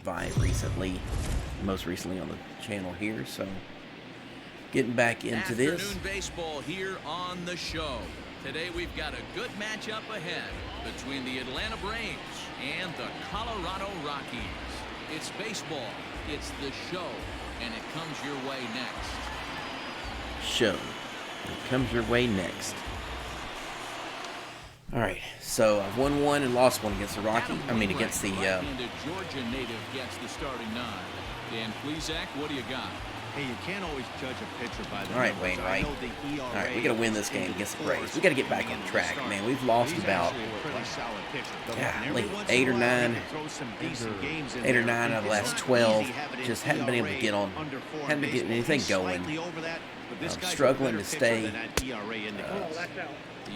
survived recently, most recently on the channel here. So getting back into this. Afternoon baseball here on the show. Today we've got a good matchup ahead between the Atlanta Braves and the Colorado Rockies. It's baseball, it's the show, and it comes your way next. Show. It comes your way next. All right, so I've won one and lost one against the Rockies. Against the. Right-handed Georgia native gets the starting nine. Dan Plesac, what do you got? Hey, you can't always judge a pitcher by the All right, numbers. Wainwright. ERA All right, we got to win this game against the Braves. We got to get back on track, man. We've lost about 8 or 9 out of the last 12. Just hadn't been able to get on, hadn't been getting anything going. Struggling to stay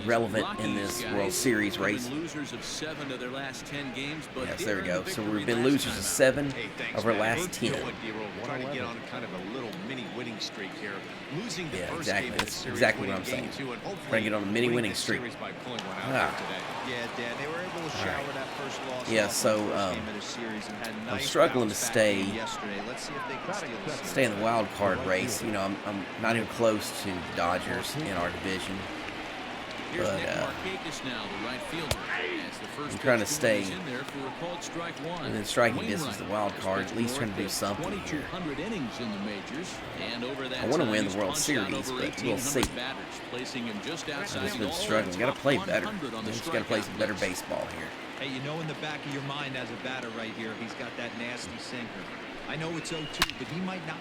relevant in this World Series race. Losers of 7 of their last 10 games, but yes, there we go. So we've been losers of 7 of our last 10. Trying to get on kind of a little mini winning streak here. Losing the first exactly. game That's exactly what I'm saying. Trying to get on a mini winning streak. Yeah, Dan, they were able to shower that first loss. Yeah, so I'm struggling to stay in the wild card race. You know, I'm not even close to the Dodgers in our division. But I'm trying to stay within striking distance of the wild card, at least trying to do something here. I want to win the World Series, but we'll see. I've just been struggling. Got to play better. Just got to play some better baseball here. Hey, you know in the back of your mind as a batter right here, he's got that nasty sinker. I know it's 0-2, but he might not.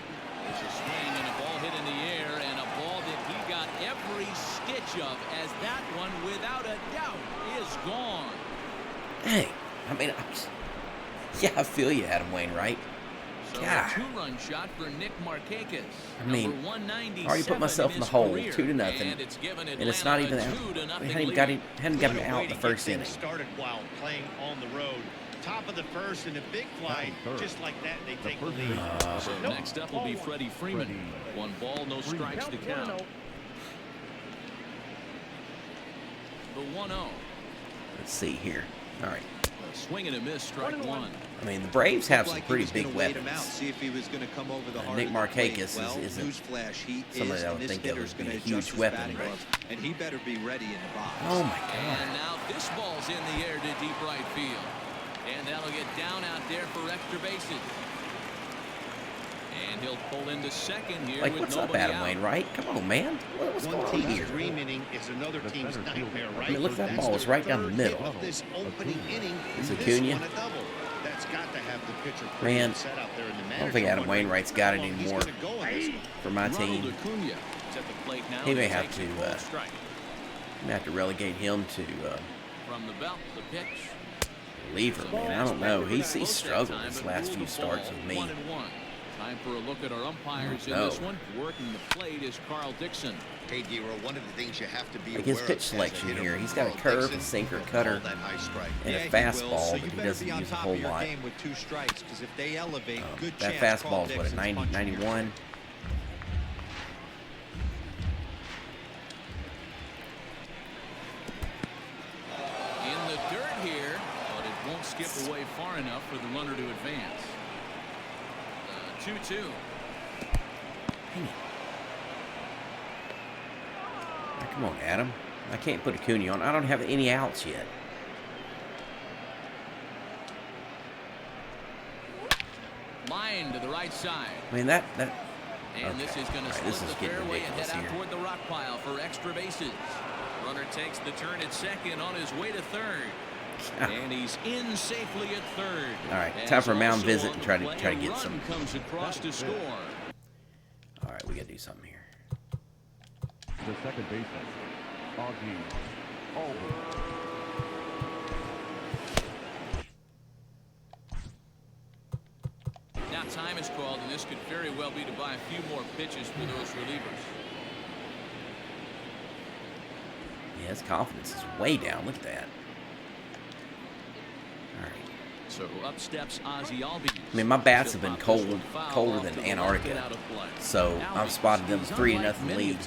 It's a swing and a ball hit in the air, and a ball that he got every stitch of, as that one, without a doubt, is gone. Hey, I feel you, Adam Wainwright. So a two-run shot for Nick Markakis. I already put myself in the hole, 2-0, and it's not even out. We hadn't got him out in the first inning. Started while playing on the road. Top of the first and a big fly, just like that, they take the lead. So next up will be Freddie Freeman. 1 ball, no strikes to count. The 1-0. Let's see here. All right. A swing and a miss, strike 1. The Braves have some pretty big weapons. Nick Markakis isn't somebody I would think that would be a huge weapon. And he better be ready in the box. Oh, my God. And now this ball's in the air to deep right field. And that'll get down out there for extra bases. And he'll pull into second here. What's up, Adam Wainwright? Come on, man. What's going on here? Dream inning is another team's nightmare, right? Look at that ball. It's right down the middle. This opening inning, it's Acuna. That's got to have the pitcher man, set out there in the I don't think Adam Wainwright's got it anymore for my team. He may have to relegate him to from the belt, the pitch. Reliever, man. I don't know. He's struggled his last few starts with me. Time for a look at our umpires in this one. Working the plate is Carl Dixon. Hey, Dero, one of the things you have to be aware his pitch selection here. He's got a curve, a sinker, cutter, and a fastball that he doesn't use a whole lot. That fastball is what, a 90, 91? Skip away far enough for the runner to advance. 2-2. Come on, Adam. I can't put Acuna on. I don't have any outs yet. Line to the right side. And okay. This is going to split the fairway and head out toward the rock pile for extra bases. Runner takes the turn at second on his way to third. And he's in safely at third. All right, time for a mound visit and try to get some. Comes across to score. All right, we got to do something here. The second baseman, Augie. Now time is called, and this could very well be to buy a few more pitches for those relievers. Yeah, his confidence is way down. Look at that. So up steps Ozzy Albies. I mean, my bats have been colder than Antarctica, so I've spotted them 3-0 lead.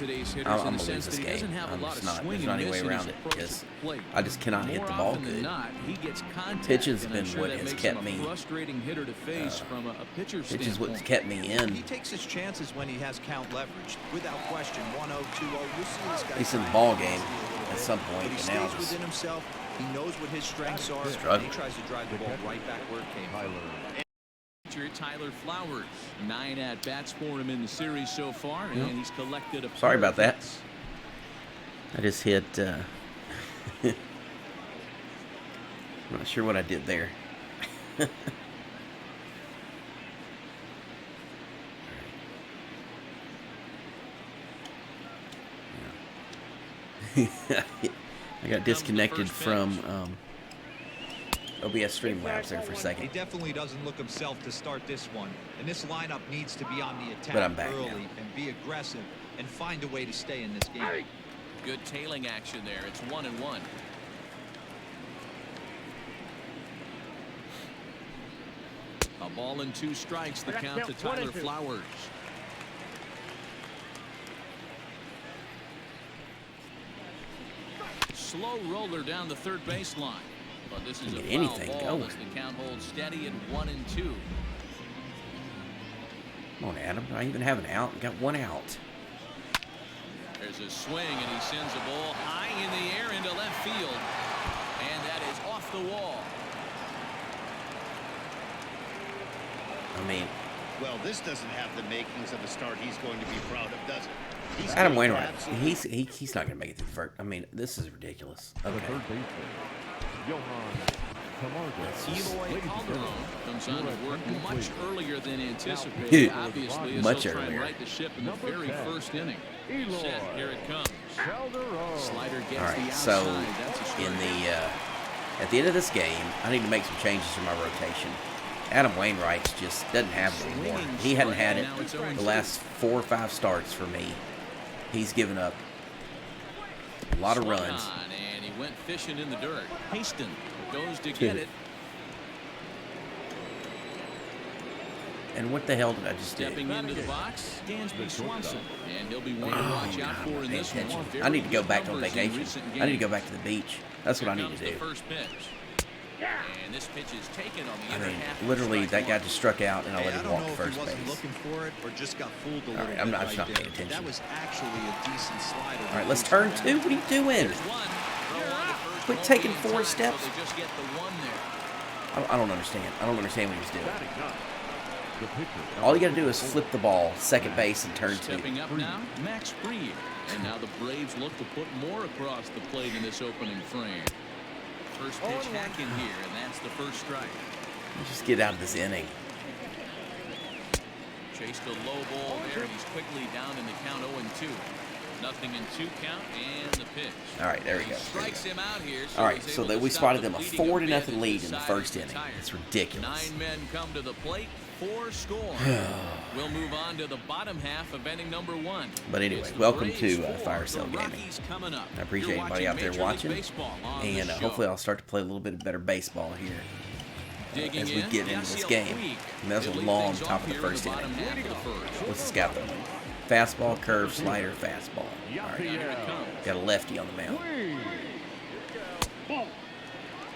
I'm gonna lose this game. I'm just not. There's not any way around it because I just cannot hit the ball good. Pitching's been what has kept me. Pitch is what's kept me in. He takes his chances when he has count leverage, without question. 1-0, 2-0. You'll see this guy. He's in the ball game at some point, But he and now stays just within himself. He knows what his strengths are. Struggling. And he tries to drive the ball right back where it came from. Tyler Flowers, 9 at-bats for him in the series so far, and he's collected a sorry about that. I just hit. I'm not sure what I did there. I got disconnected from OBS Streamlabs there for a second. He definitely doesn't look himself to start this one. And this lineup needs to be on the But I'm attack back early now. and be aggressive and find a way to stay in this game. Good tailing action there. It's 1-1. A ball and 2 strikes. The count to Tyler Flowers. Slow roller down the third baseline. But this is a Get foul anything ball going. as the count holds steady at 1-2. Come on, Adam. Do I even have an out? We got 1 out. There's a swing, and he sends a ball high in the air into left field. And that is off the wall. I mean, Well, this doesn't have the makings of a start he's going to be proud of, does it? He's Adam getting Wainwright. absolutely- He's not gonna make it through the first. I mean, this is ridiculous. The Okay. third baseman, Johan Camargo. Eloy Calderon comes on to work much earlier than Yeah. anticipated. Obviously, Much he'll try and earlier. right the ship in the Number very 10, first inning. Eloy Set, here it comes. Calderon. Slider gets All the right. outside. So That's a strike. in the at the end of this game, I need to make some changes to my rotation. Adam Wainwright just doesn't have it anymore. He hadn't had it the last 4 or 5 starts for me. He's given up a lot of Swung runs. on, and he went fishing in the dirt. Haston goes to get it. And what the hell did I just do? Stepping into the box, Dansby Swanson, and he'll be one to watch out for in Pay this one. attention. Very I need to go good back on numbers in vacation. recent I need to games. go back to the beach. That's what I Here need to comes do. the first pitch. And this pitch is taken on the I inner mean, half of literally, strike that guy one. just struck out, and I Hey, let I him don't walk know to if he first wasn't base. looking for it or just got fooled a All little right, bit I'm not right paying there. attention. That was actually a decent slider. All right, let's turn 2. What are you doing? There's one. Throw on to first Quit won't taking be in 4 time, steps. So they just get the one there. I don't understand. I don't understand what he's doing. Batting up. The pitcher, All you got to do is flip the ball, second base, and turn 2. Stepping up now, Max Fried. And now the Braves look to put more across the plate in this opening frame. First pitch hack in here, and that's the first strike. Just get out of this inning. Chased a low ball there. He's quickly down in the count 0-2. Nothing in 2 count, and the pitch. All right, there we go. Strikes him out here. All right, he's so able that to we stop spotted the them a bleeding 4-0 advantage lead in the inside first the inning. tire. It's ridiculous. 9 men come to the plate, 4 score. We'll move on to the bottom half of inning number 1. But anyway, It's the welcome Braves to 4, Fire Sale the Gaming. Rockies coming up. I appreciate You're anybody out there Major League watching, Baseball on and the show. hopefully I'll start to play a little bit better baseball here Digging as we in, get into this Yasiel game. Puig. And that's a He'll lead long things top off of the here in first bottom inning. half of the first. What's the scout doing? Fastball, curve, slider, fastball. All right, Here it comes. got a lefty on the mound.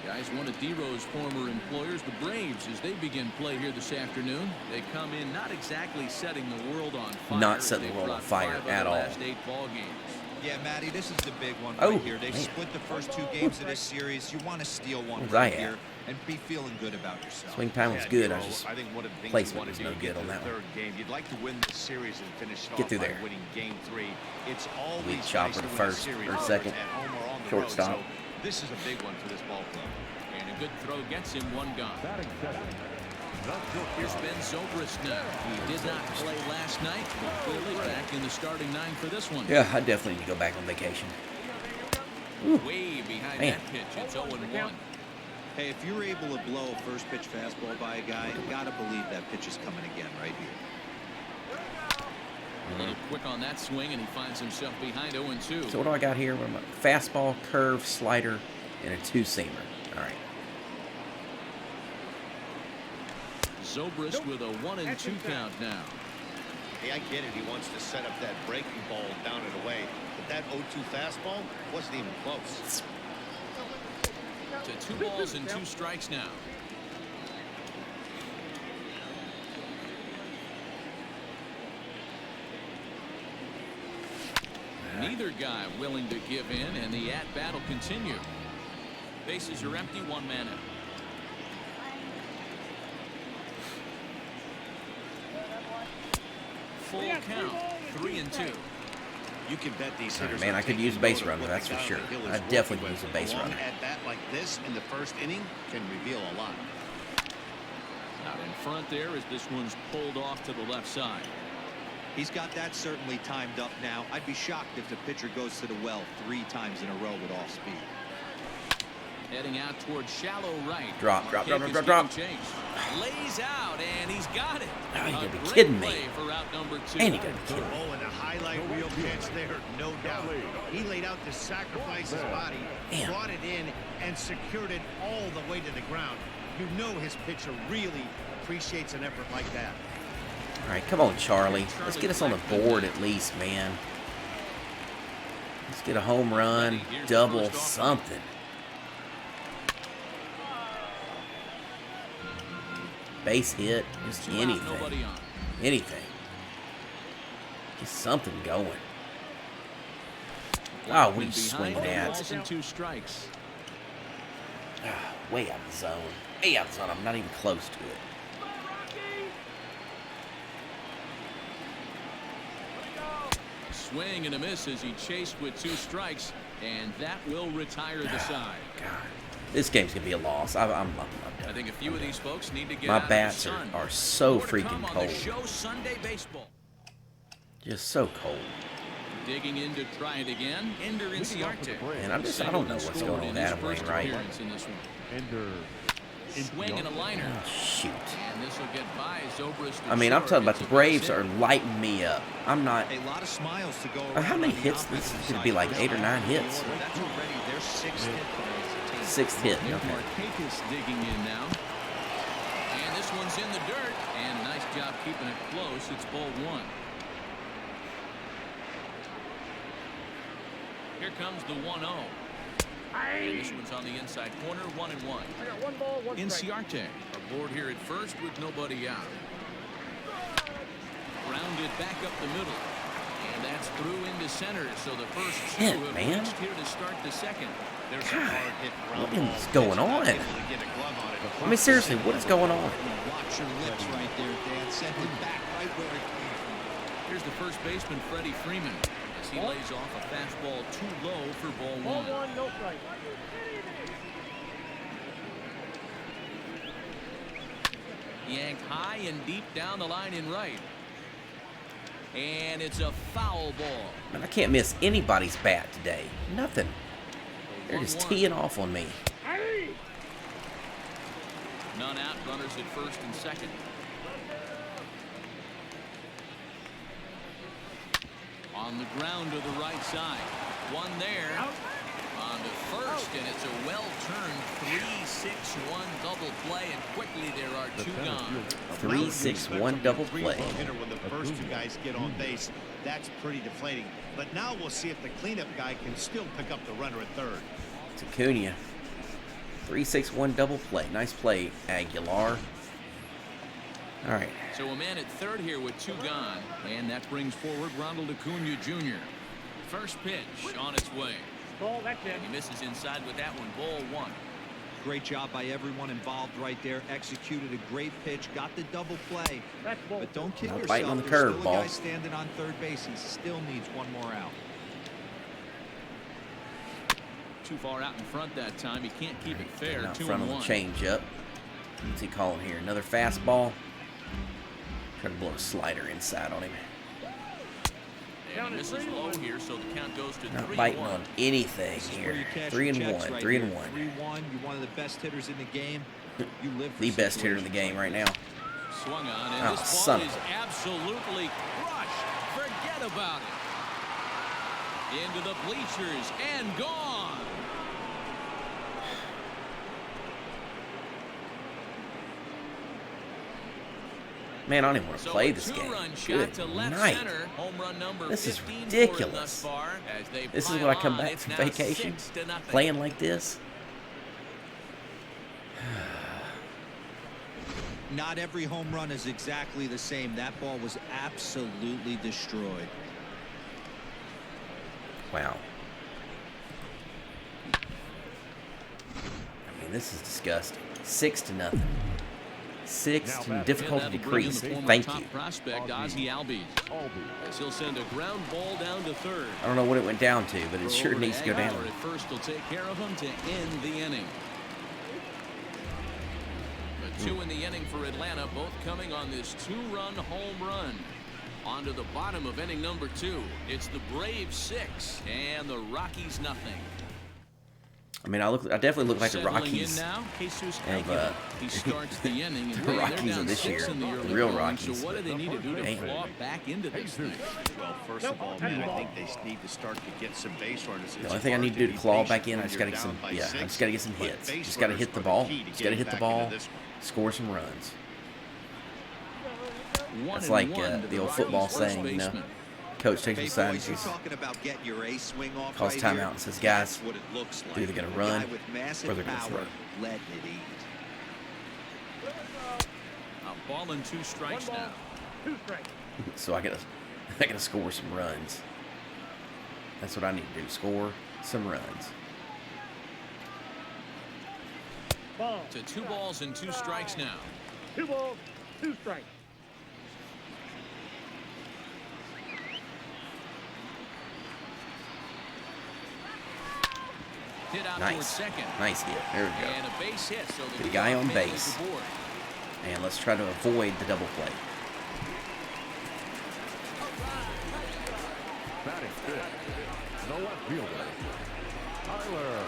Guys, one of D-Rose former employers, the Braves, as they begin play here this afternoon. They come in not exactly setting the world on fire. Not setting the They've world on dropped fire 5 of at the all. last 8 ball games. Yeah, Matty, this is the big one Oh, right here. They man. split the first 2 games of this series. You want to steal one Where's right I at? here and be feeling good about yourself. Swing time was Yeah, good. I Nero, just I think one of the things placement you want was to no do to good get on to that the one. third game. You'd like to win the series and finish it Get off through by there. winning game 3. It's always Lead nice chopper to to win a first series, or whether second. it's at home or on the Shortstop. road. So this is a big one for this ball club. And a good throw gets him 1 gone. Batting second. Here's Ben Zobrist now. He did not play last night, but clearly back in the starting 9 for this one. Yeah, I definitely need to go back on vacation. Way behind Man. that pitch. It's 0-1. Hey, if you're able to blow a first pitch fastball by a guy, you got to believe that pitch is coming again right here. A little quick on that swing, and he finds himself behind 0-2. So what do I got here? What am I? Fastball, curve, slider, and a 2-seamer. All right. Zobrist with a 1-2 count now. Hey, I get it. He wants to set up that breaking ball down and away. But that 0-2 fastball wasn't even close. To 2 balls and 2 strikes now. Neither guy willing to give in, and the at-bat will continue. Bases are empty, 1 man out. Full count, 3-2. You can bet these hitters. Man, I could use a base runner, that's for sure. I definitely could use a base runner. At bat like this in the first inning can reveal a lot. Out in front there as this one's pulled off to the left side. He's got that certainly timed up now. I'd be shocked if the pitcher goes to the well 3 times in a row with off speed. Heading out towards shallow right. Drop. Lays out, and he's got it. Oh, you gotta be kidding me. For out number 2. And you gotta be kidding me. Oh, and a highlight reel pitch there, no doubt. He laid out to sacrifice his body, brought it in, and secured it all the way to the ground. You know his pitcher really appreciates an effort like that. All right, come on, Charlie. Let's get us on the board at least, man. Let's get a home run, double, something. Base hit, just anything. Anything. Just something going. Wow, what are you swinging at? 2 strikes. Way out of the zone. Way out of the zone. I'm not even close to it. Swing and a miss as he chased with 2 strikes, and that will retire the side. God, this game's gonna be a loss. I'm done. I think a few of these folks need to get My out bats of the sun. are so More to freaking come on cold. the show Sunday baseball. Just so cold. Digging in to try it again. Ender Inciarte. And I don't know what's going on with Adam Wainwright. Ender. Swing and a liner. Oh, shoot. And this will get by Zobrist. I mean, I'm talking about the Braves are lighting me up. I'm not. A lot of smiles to go. How many hits? This is going to be like 8 or 9 hits. That's already their 6th hit. 6th hit. Nick Okay. Markakis digging in now. And this one's in the dirt. And nice job keeping it close. It's ball 1. Here comes the 1-0. And this one's on the inside corner, 1-1. I got 1 ball, 1 strike. Inciarte aboard here at first with nobody out. Grounded back up the middle. And that's through into center. So the first 2 Shit, have man. reached here to start the second. There's a hard hit ground What ball. is going on? Able to get a glove on it. I mean, seriously, what is going on? Watch your lips right there, Dan. Send it back right where it came from. Here's the first baseman, Freddie Freeman, as he lays off a fastball too low for ball 1. Ball 1, no strike. Yanked high and deep down the line in right. And it's a foul ball. Man, I can't miss anybody's bat today. Nothing. They're just 1-1. teeing off on me. None out, runners at first and second. On the ground to the right side. One there. On to first, and it's a well-turned 3-6-1 double play, and quickly there are 2 gone. 3-6-1 double play. Hitter when the first 2 guys get on base, that's pretty deflating. But now we'll see if the cleanup guy can still pick up the runner at third. It's Acuna. 3-6-1 double play. Nice play, Aguilar. All right. So a man at third here with 2 gone, and that brings forward Ronald Acuna Jr. First pitch on its way. Ball, that's it. And he misses inside with that one, ball 1. Great job by everyone involved right there. Executed a great pitch. Got the double play. That's ball. But don't kid Not yourself. biting on the There's still a curveball. guy standing on third base. He still needs 1 more out. Too far out in front that time. He can't keep it fair. Out 2-1. front of the changeup. What's he calling here? Another fastball. Trying to blow a slider inside on him. And he misses low here, so the count goes to 3-1. Not biting on anything This is where here. you cash 3-1. your checks right 3-1. here. 3-1. You're one of the best hitters in the game. You live for The best hitter in the situations game like right now. Swung on, and Oh, this son ball of is absolutely crushed. Forget about it. Into the bleachers and gone. Man, I don't even want to So play a this game. two-run shot Good to left night. center. Home run number This is 15 for him ridiculous. thus far as they This is pile when I come on. back It's from now vacation, 6-0. playing like this. Not every home run is exactly the same. That ball was absolutely destroyed. Wow. I mean, this is disgusting. 6-0. 6 to difficulty decreased. Thank you. Prospect Ozzie Albies. As he'll send a ground ball down to third. I don't know what it went down to, but it sure Over to needs to go down. Aguilar at first will take care of him to end the inning. The two in the inning for Atlanta, both coming on this two-run home run. On to the bottom of inning number 2. It's the Braves 6 and the Rockies nothing. I mean, I definitely look like the Settling Rockies in now, Jesus of Aguilar. He starts the inning, and the they're Rockies down of this 6 year, in the the early real going. Rockies. So what do they need to do to Damn. claw back into this thing? Well, first of all, man, I think they need to start to get some base runners. The only thing I need to do to claw back in, I just got to get some. Yeah, I just got to get some hits. Just got to hit the ball. Just got to hit the ball. Score some runs. That's like the old football saying, you know. Coach takes him aside and says, calls timeout and says, guys, they're either going to run or they're going to throw. A ball and 2 strikes now. 2 strikes. So I gotta score some runs. That's what I need to do. Score some runs. Ball. To 2 balls and 2 strikes now. 2 balls, 2 strikes. Hit out Nice. towards second. Nice hit. There we And go. a base hit. So The guy on leadoff man is base. aboard. And let's try to avoid the double play. Batting fifth, the left fielder, Tyler.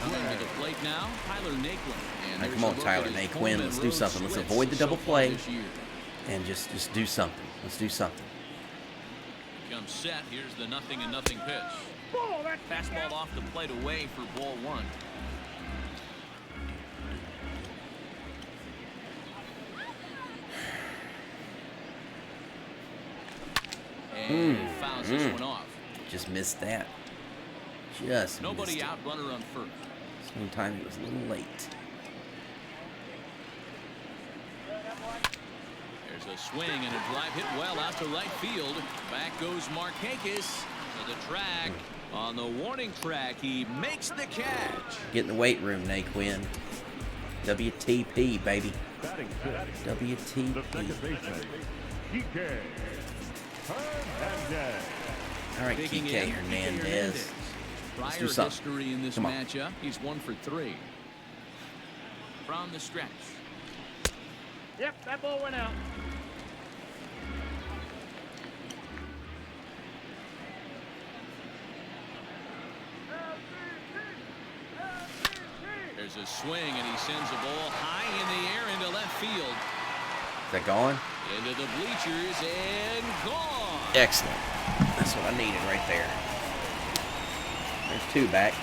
Coming to the plate now, Tyler Naquin. And Now, there's come on, a look Tyler at his Naquin. home Let's and do road something. Let's splits avoid the double so far play. this year. And just do something. Let's do something. Comes set. Here's the 0-0 pitch. Ball, that's Fastball off the plate away for ball 1. And fouls this one off. Just missed that. Just Nobody missed out, runner on first. it. Sometimes it was a little late. There's a swing and a drive hit well out to right field. Back goes Markakis to the track. On the warning track, he makes the catch. Get in the weight room, Naquin. WTP, baby. Batting fifth, the WTP. second baseman, DK Hernandez. All right, Digging Kike in, Hernandez. Let's do Prior something. history in this Come on. matchup, he's 1 for 3. From the stretch. Yep, that ball went out. There's a swing, and he sends a ball high in the air into left field. Is that gone? Into the bleachers and gone. Excellent. That's what I needed right there. There's 2 back.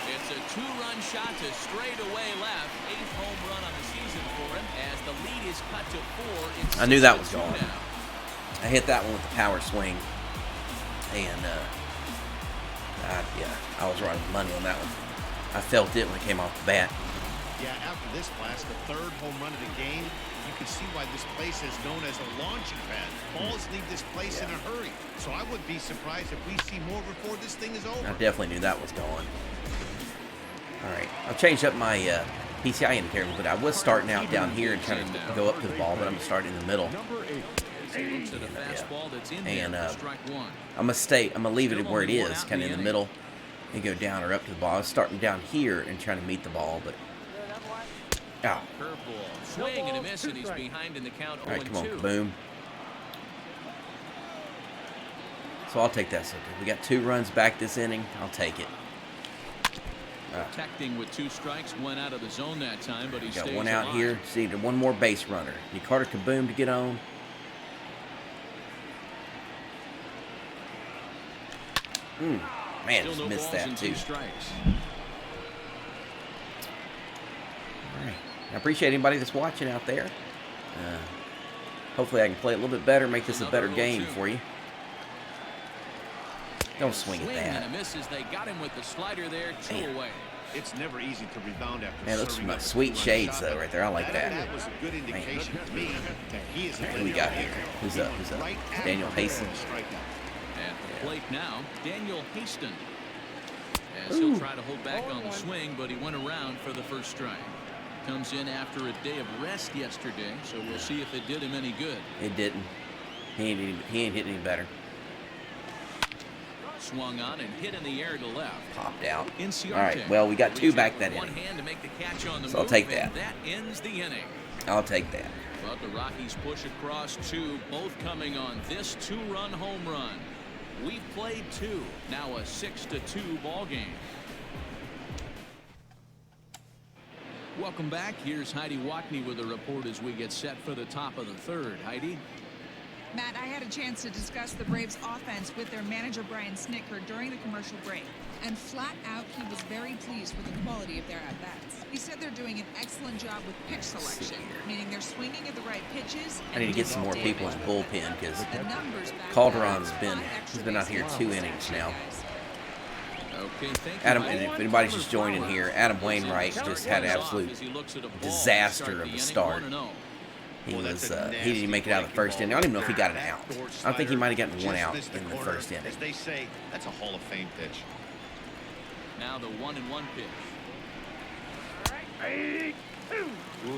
It's a 2-run shot to straightaway left. 8th home run on the season for him as the lead is cut to 4. It's I knew that was 6-2 gone. now. I hit that one with the power swing. And, yeah, I was right on the money on that one. I felt it when it came off the bat. Yeah, after this blast, the 3rd home run of the game, you can see why this place is known as a launching pad. Balls leave this place in a hurry. So I wouldn't be surprised if we see more before this thing is over. I definitely knew that was gone. All right, I've changed up my PCI indicator, but I was starting out down here and trying to go up to the ball, but I'm going to start in the middle. Number 8, He looks at a fastball that's in And, there for strike 1. I'm going to leave it where it is, kind of in the middle, and go down or up to the ball. I was starting down here and trying to meet the ball, but... Ow. Curveball, swing and a miss, and he's behind in the count. All right, come on, 0-2. Kaboom. So I'll take that. So we got 2 runs back this inning. I'll take it. Protecting with 2 strikes, went out of the zone that time, but he Got stays one out alive. here. See, there's one more base runner. Need Carter Kaboom to get on. Man, Still just no missed balls that and too. 2 strikes. All right. I appreciate anybody that's watching out there. Hopefully I can play a little bit better, make this a better game for you. Don't swing at that. And a miss as they got him with the slider there, 2 away. It's never easy to rebound after Man, those are serving my up a sweet two-run shades, shot. though, right there. I like that. That was a good indication to me that he is. Who we got here? Who's up? Who's up? Daniel Hastings. At the plate now, Daniel Hastings. As he'll try to hold back on the swing, but he went around for the first strike. Comes in after a day of rest yesterday, so we'll see if it did him any good. It didn't. He ain't hitting any better. Swung on and hit in the air to left. Popped out. Inciarte. All right, well, we got 2 back that one inning. hand to make the catch on the So I'll move, take and that. that ends the inning. I'll take that. But the Rockies push across 2, both coming on this 2-run home run. We've played 2, now a 6-2 ball game. Welcome back. Here's Heidi Watney with a report as we get set for the top of the 3rd. Heidi? Matt, I had a chance to discuss the Braves offense with their manager Brian Snitker during the commercial break. And flat out, he was very pleased with the quality of their at-bats. He said they're doing an excellent job with pitch selection, meaning they're swinging at the right pitches. I need to get some more people in the bullpen because The numbers back Calderon's up. he's been out here 2 innings now. Okay, thank you. Adam, and if anybody's just joining here, Adam Wainwright just had an absolute disaster of a start. He was he didn't even make it out of the first inning. I don't even know if he got an out. I think he might have gotten 1 out in the first inning. As they say, that's a Hall of Fame pitch. Now the 1-1 pitch.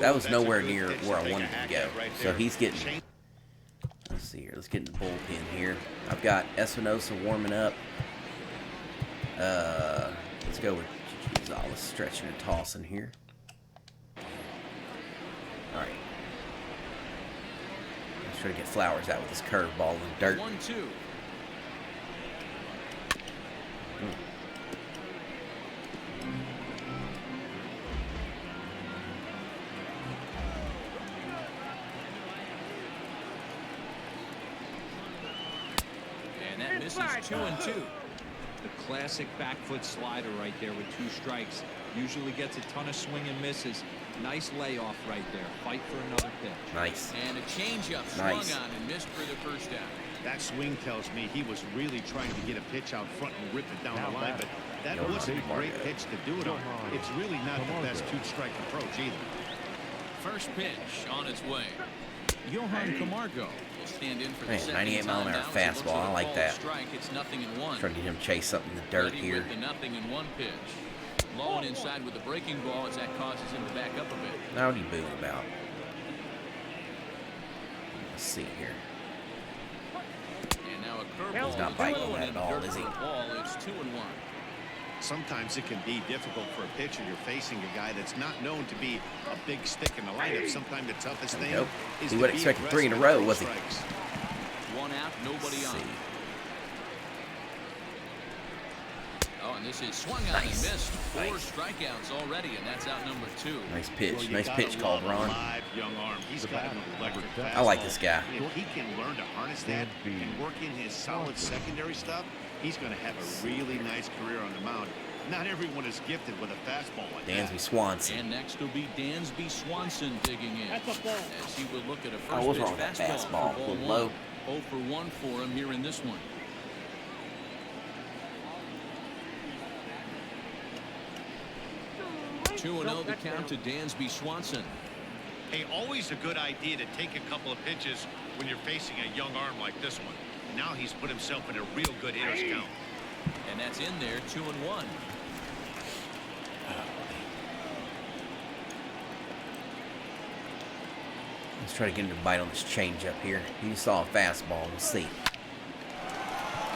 That was nowhere near where I wanted to go. So he's getting. Let's see here. Let's get in the bullpen here. I've got Espinosa warming up. Let's go with Gonzalez stretching and tossing here. All right. Let's try to get Flowers out with his curveball in the dirt. 1-2. And that misses 2-2. The classic back foot slider right there with 2 strikes. Usually gets a ton of swing and misses. Nice layoff right there. Fight for another pitch. Nice. And a changeup Nice. swung on and missed for the first out. That swing tells me he was really trying to get a pitch out front and rip it down the line, but that Yo, wasn't a great Margo. pitch to do it on. It's really not the best 2-strike approach either. First pitch on its way. Johan Camargo will stand in for the Man, second 98 mile an time hour now as he looks fastball. at a I like called that. Strike. It's 0-1. Trying to get him to chase something in the dirt Ready here. with the 0-1 pitch. Low and inside with the breaking ball as that causes him to back up a bit. Now what are you booing about? Let's see here. And now a curveball. He's not is biting low that and at all, in is he? for a ball. It's 2-1. Sometimes it can be difficult for a pitcher. You're facing a guy that's not known to be a big stick in the lineup. Sometimes the toughest thing Nope. is He to wasn't be expecting 3 in a aggressive row, with was he? strikes. 1 out, nobody Let's on. see. Oh, and this is swung on and missed. 4 strikeouts already, and that's out number 2. Nice Well, pitch. you Nice gotta pitch love called, a Ron. live young arm. He's got an electric I like fastball. this guy. If he can learn to harness that and work in his solid secondary stuff, he's going to have a really nice career on the mound. Not everyone is gifted with a fastball like that. Dansby Swanson. And next will be Dansby Swanson digging in. That's a ball. As he will look at a first Oh, what's pitch wrong with that fastball fastball? for A ball little low. 1. 0 for 1 for him here in this one. Two and 0 the count to Dansby Swanson. Hey, always a good idea to take a couple of pitches when you're facing a young arm like this one. Now he's put himself in a real good hitter's count. And that's in there, 2-1. Let's try to get him to bite on this changeup here. He saw a fastball. We'll see.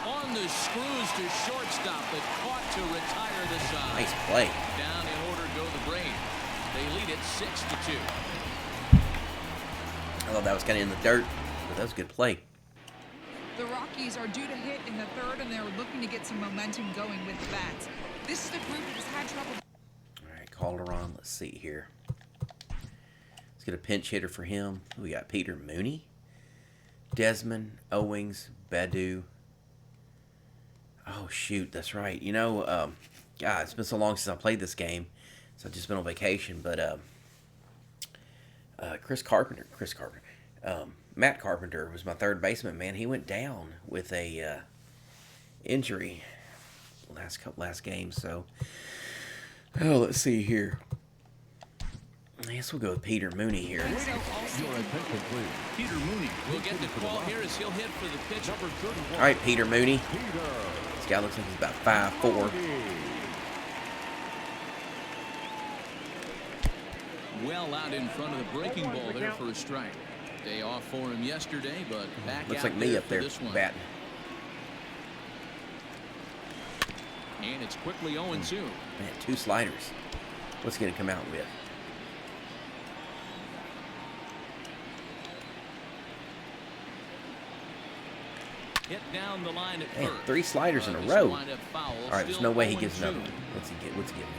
On the screws to shortstop, but caught to retire the side. Nice play. Down in order go the Braves. They lead it 6-2. I thought that was kind of in the dirt, but that was a good play. The Rockies are due to hit in the 3rd, and they're looking to get some momentum going with the bats. This is a group that has had trouble. All right, Calderon. Let's see here. Let's get a pinch hitter for him. We got Peter Mooney, Desmond, Owings, Badu. Oh, shoot. That's right. You know, God, it's been so long since I played this game. So I've just been on vacation. But Matt Carpenter was my third baseman. Man, he went down with a injury last game. So, let's see here. I guess we'll go with Peter Mooney here. Your attention, please. Peter Mooney will get the call here as he'll hit for the pitch. Number 31. All right, Peter Mooney. Peter. This guy looks like he's about 5'4". Well out in front of the breaking ball there for a strike. Day off for him yesterday, but back Looks out like me there up for there this one. batting. And it's quickly 0-2. Man, 2 sliders. What's he going to come out with? Hit down the line at Man, first. 3 sliders in a This row. will wind up foul. All right, there's Still no way he 0-2. gets another one. What's he get? What's he give me?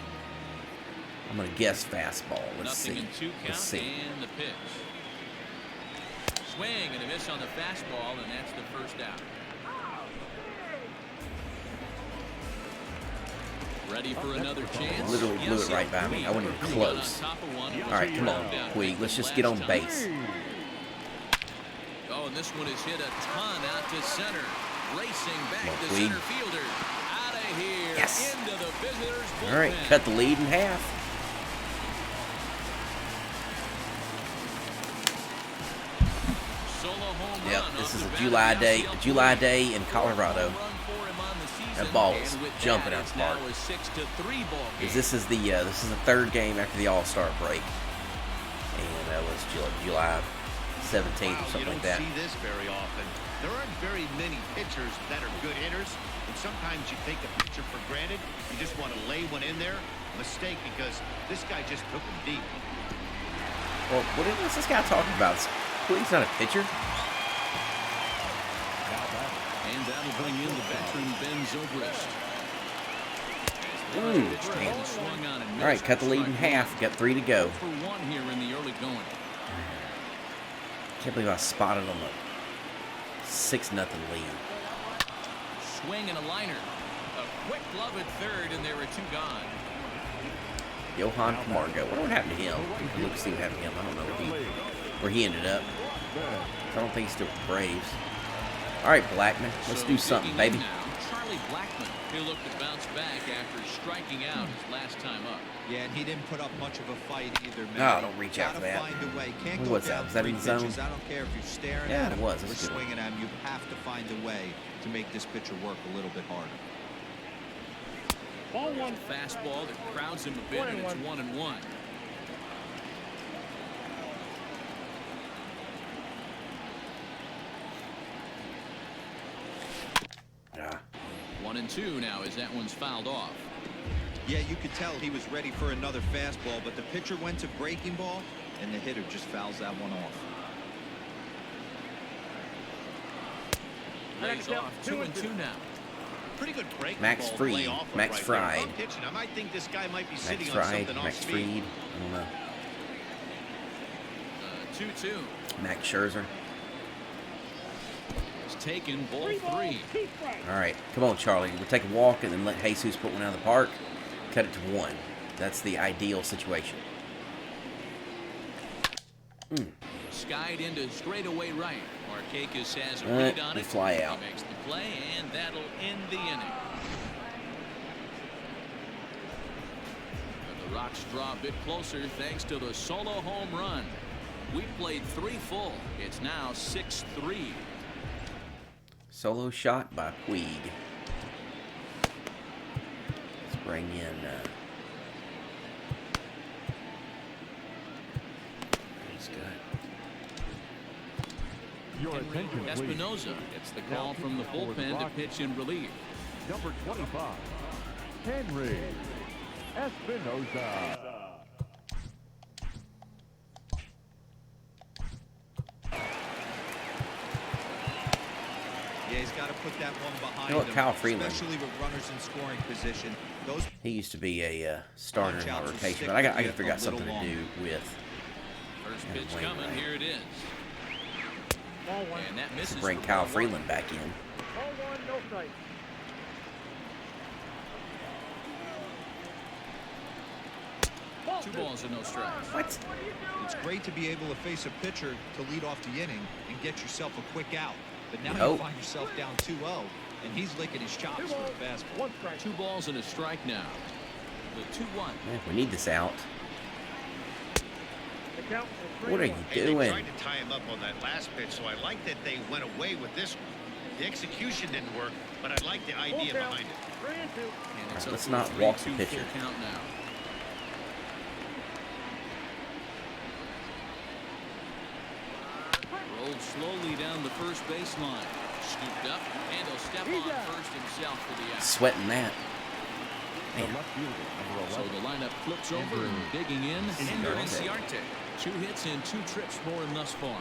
I'm going to guess fastball. Let's Nothing see. in 2 Let's count see. and the pitch. Swing and a miss on the fastball, and that's the first out. Ready for another chance? Literally blew it right by me. I wasn't even close. All right, come on, Puig. Let's just get on base. Oh, and this one is hit a ton out to center. Racing back Come on, to Puig. center fielder. Out of here. Yes. Into the visitors' bullpen. All right, cut the lead in half. Solo home Yep, run this off is the a bat July of the day. outfield July player. day in Colorado. Home run for him on the season. That ball is And with jumping that, out it's the park. now a 6-3 ball game. This is the third game after the All-Star break, and that was July 17th or something you like don't that. see this very often. There aren't very many pitchers that are good hitters, and sometimes you take a pitcher for granted. You just want to lay one in there. Mistake, because this guy just took him deep. Well, what's this guy talking about? Puig's not a pitcher. And that'll bring in the veteran Ben Zobrist. Ooh, Man. All right, cut the lead in half. Got 3 to go. For 1 here in the early going. Can't believe I spotted on the 6-0 lead. Swing and a liner. A quick glove at third, and there are 2 gone. Johan Camargo. What happened to him? Look, see what happened to him. I don't know where he ended up. I don't think he's still with the Braves. All right, Blackman, let's do something, digging in baby. now, Charlie Blackman. He'll look to bounce back after striking out his last time up. Yeah, and he didn't put up much of a fight either, man. No, don't reach out for Gotta that. find a way. Can't What go was that? down Was that 3 in the zone? pitches. I don't care if you're staring Yeah, at it him was. or That's a good one. swinging at him. You have to find a way to make this pitcher work a little bit harder. Ball 1. Fastball that crowds him a bit, and it's 1-1. Ah, 1-2 now as that one's fouled off. Yeah, you could tell he was ready for another fastball, but the pitcher went to breaking ball, and the hitter just fouls that one off. Lays off 2-2 now. Pretty good break. Max ball Fried. lay off Max right there. Fried. If I'm pitching, I might think this guy might be Max sitting on Fried, something Max off speed. Fried. I don't know. 2-2. Max Scherzer. It's taken ball 3 balls, 3. 2 strikes. All right, come on, Charlie. We'll take a walk and then let Jesus put one out of the park. Cut it to 1. That's the ideal situation. Skied into straightaway right. Markakis has a All read right, on we it. fly out. He makes the play, and that'll end the inning. And the Rocks draw a bit closer thanks to the solo home run. We played 3 full. It's now 6-3. Solo shot by Puig. Let's bring in. He's good. Your attention, please. Espinoza gets the call from the bullpen to pitch in relief. Number 25, Henry Espinoza. Yeah, he's got to put that one behind You know what, him, Kyle Freeland. especially with runners in scoring position. Those He used to be a starter in my Punch-outs will rotation, stick but I got with to you figure a out something to little do with. First Yeah, pitch wait, coming. right. Here it is. Ball 1. And that To misses. bring for Kyle ball 1. Freeland back in. Ball 1, no strikes. 2 balls and no strikes. What? It's great to be able to face a pitcher to lead off the inning and get yourself a quick out. But now Oh. you find yourself down 2-0, and he's licking his chops for a fastball. 1 strike. 2 balls and a strike now. The 2-1. Man, we need this out. The count is What are 3-1. you Hey, they doing? tried to tie him up on that last pitch, so I like that they went away with this one. The execution didn't work, but I like the Full idea count. behind it. 3-2. And it's Alright, up let's to a not walk the 3-2 pitcher. full count now. Rolled slowly down the first baseline. Scooped up, and he'll step He's on out. first himself for the out. Sweating that. The Man. left fielder, number So 11. the lineup flips over and digging in. Ender Inciarte. 2 hits and 2 trips for him thus far.